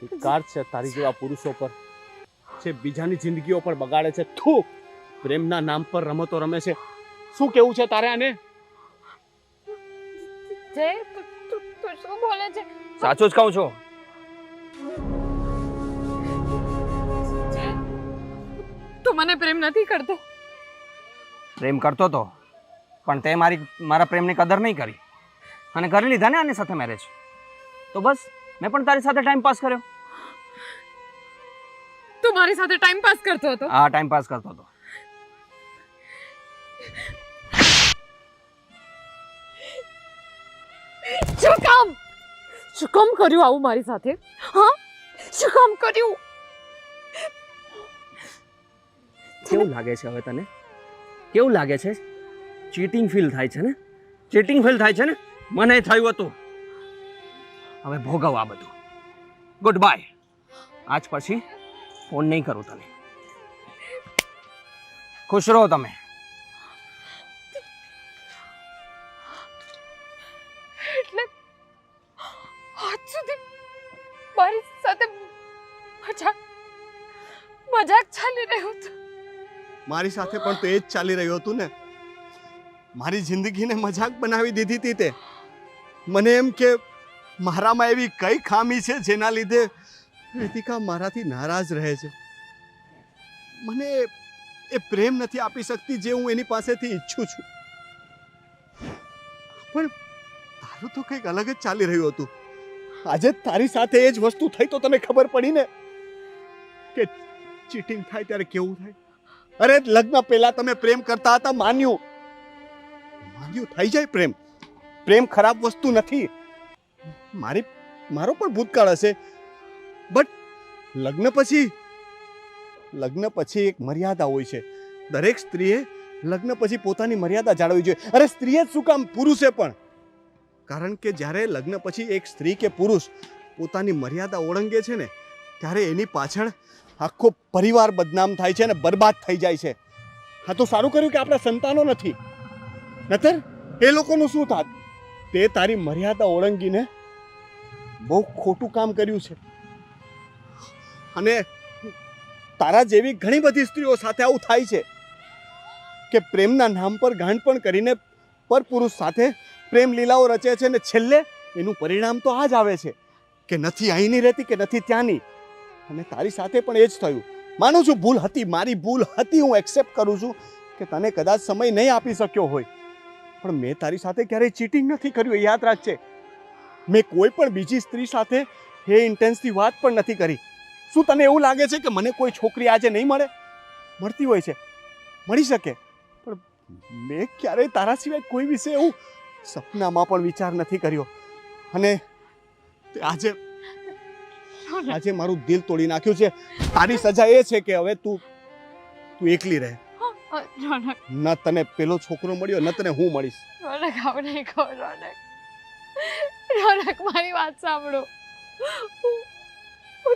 ધિક્કાર છે તારી જેવા પુરુષો પર, જે બીજાની જિંદગીઓ પર બગાડે છે. થૂ! પ્રેમના નામ પર રમતો રમે છે. શું કેવું છે તારે આને? જય, તું શું બોલે છે? સાચું જ કહું છું. તું મને પ્રેમ નથી કરતો. પ્રેમ કરતો તો, પણ તે મારા પ્રેમની કદર નહીં કરી અને કરી લીધા ને આની સાથે મેરેજ. તો બસ મેં પણ તારી સાથે ટાઈમ પાસ કર્યો. તું મારી સાથે ટાઈમ પાસ કરતો હતો. હા, ટાઈમ પાસ કરતો હતો. શું કામ કર્યું આવું મારી સાથે? હા, શું કામ કર્યું? કેવું લાગે છે હવે તને? કેવું લાગે છે? ચીટિંગ ફીલ થાય છે ને? ચીટિંગ ફીલ થાય છે ને? મને થયું હતું. હવે ભોગવ આ બધું. Good bye. આજ પછી ફોન નહીં કરું તને. ખુશ રહો તમે. એટલે આજ સુધી મારી સાથે મજાક ચાલી રહ્યો હતો. મારી સાથે પણ તો એ જ ચાલી રહ્યું હતું ને. મારી જિંદગીને મજાક બનાવી દીધી હતી તે. મને એમ કે મારામાં એવી કઈ ખામી છે જેના લીધે રીતિકા મારાથી નારાજ રહે છે. મને એ પ્રેમ નથી આપી શકતી જે હું એની પાસેથી ઈચ્છું છું. પણ તારું તો કંઈક અલગ જ ચાલી રહ્યું હતું. આજે તારી સાથે એ જ વસ્તુ થઈ તો તને ખબર પડી ને કે ચીટિંગ થાય ત્યારે કેવું થાય. અરે લગ્ન પહેલા તમે પ્રેમ કરતા હતા, માન્યું થઈ જાય પ્રેમ. પ્રેમ ખરાબ વસ્તુ નથી. મારો પણ ભૂતકાળ હશે, બટ લગ્ન પછી એક મર્યાદા હોય છે. દરેક સ્ત્રીએ લગ્ન પછી પોતાની મર્યાદા જાળવવી જોઈએ. અરે સ્ત્રીએ જ શું કામ, પુરુષે પણ. કારણ કે જ્યારે લગ્ન પછી એક સ્ત્રી કે પુરુષ પોતાની મર્યાદા ઓળંગે છે ને, ત્યારે એની પાછળ આખો પરિવાર બદનામ થાય છે અને બરબાદ થઈ જાય છે. હા, તો સારું કર્યું કે આપણા સંતાનો નથી, નતર એ લોકોનું શું થાત? તે તારી મર્યાદા ઓળંગીને બહુ ખોટું કામ કર્યું છે. અને તારા જેવી ઘણી બધી સ્ત્રીઓ સાથે આવું થાય છે કે પ્રેમના નામ પર ગાંડપણ કરીને પરપુરુષ સાથે પ્રેમ લીલાઓ રચે છે અને છેલ્લે એનું પરિણામ તો આ જ આવે છે કે નથી અહીંની રહેતી કે નથી ત્યાંની. અને તારી સાથે પણ એ જ થયું. માનું છું ભૂલ હતી, મારી ભૂલ હતી, હું એક્સેપ્ટ કરું છું કે તને કદાચ સમય નહીં આપી શક્યો હોય, પણ મેં તારી સાથે ક્યારેય ચીટિંગ નથી કર્યું. એ યાદ રાખજે. મેં કોઈ પણ બીજી સ્ત્રી સાથે એ ઇન્ટેન્સથી વાત પણ નથી કરી. શું તને એવું લાગે છે કે મને કોઈ છોકરી આજે નહીં મળે? મળતી હોય છે, મળી શકે, પણ મેં ક્યારેય તારા સિવાય કોઈ વિશે એવું સપનામાં પણ વિચાર નથી કર્યો. અને આજે મારું દિલ તોડી નાખ્યું છે. તારી સજા એ છે કે હવે તું એકલી રહે. ન તને પેલો છોકરો મળ્યો, ન તને હું મળીશ. રોનક, મારી વાત સાંભળો. હું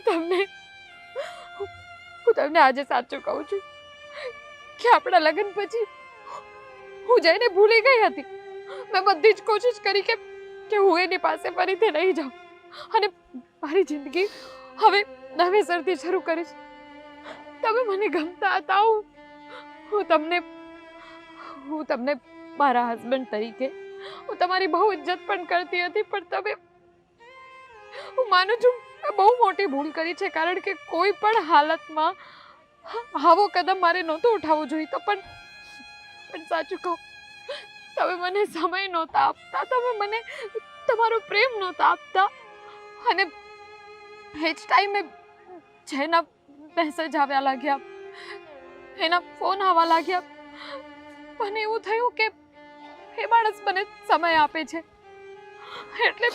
તમને આજે સાચું કહું છું કે આપણા લગ્ન પછી હું જઈને ભૂલી ગઈ હતી. મેં બધી જ કોશિશ કરી કે હું એની પાસે ફરીથી નહીં જાઉં અને મારી જિંદગી હવે નવેસરથી શરૂ કરીશ. તમે મને ગમતા હતા. હું તમને મારા હસબન્ડ તરીકે હું તમારી બહુ ઇજ્જત પણ કરતી હતી, પણ તમે, હું માનું છું મેં બહુ મોટી ભૂલ કરી છે, કારણ કે કોઈ પણ હાલતમાં આવો કદમ મારે નહોતો ઉઠાવવો જોઈએ. તો પણ સાચું કહું, તમે મને સમય નહોતા આપતા, તમે મને તમારો પ્રેમ નહોતા આપતા, અને એ જ ટાઈમે જેના મેસેજ આવ્યા લાગ્યા, એના ફોન આવવા લાગ્યા, મને એવું થયું કે એ માણસ મને સમય આપે છે, એટલે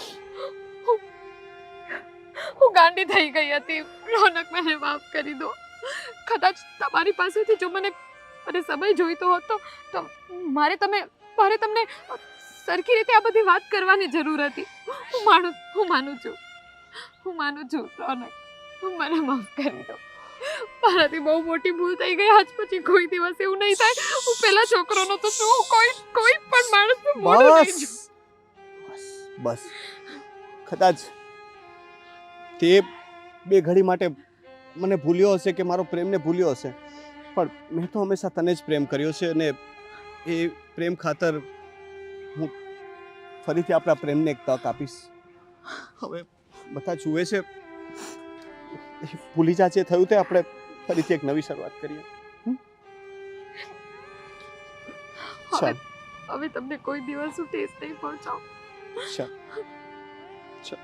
હું ગાંડી થઈ ગઈ હતી. રોનક, મને માફ કરી દો. કદાચ તમારી પાસેથી જો મને સમય જોઈતો હતો તો મારે તમને સરખી રીતે આ બધી વાત કરવાની જરૂર હતી. હું માનું છું રોનક, મને માફ કરી દો. મારાથી બહુ મોટી ભૂલ થઈ ગઈ. આજ પછી કોઈ દિવસ એવું નહીં થાય. હું પેલા છોકરોનો તો છું, કોઈ પણ માણસનું મોઢું નહીં જોઉં. બસ કદાચ તે બે ઘડી માટે મને ભૂલ્યો હશે કે મારો પ્રેમને ભૂલ્યો હશે, પણ મેં તો હંમેશા તને જ પ્રેમ કર્યો છે, અને એ પ્રેમ ખાતર હું ફરીથી આપણા પ્રેમને એક તક આપીશ. હવે બધા જુએ છે, ભૂલી જા જે થયું તે આપણે ફરીથી એક નવી શરૂઆત કરીએ. ચાલ હવે તમને કોઈ દિવસ હું ઠેસ નહીં પહોંચાવું. ચાલ ચાલ.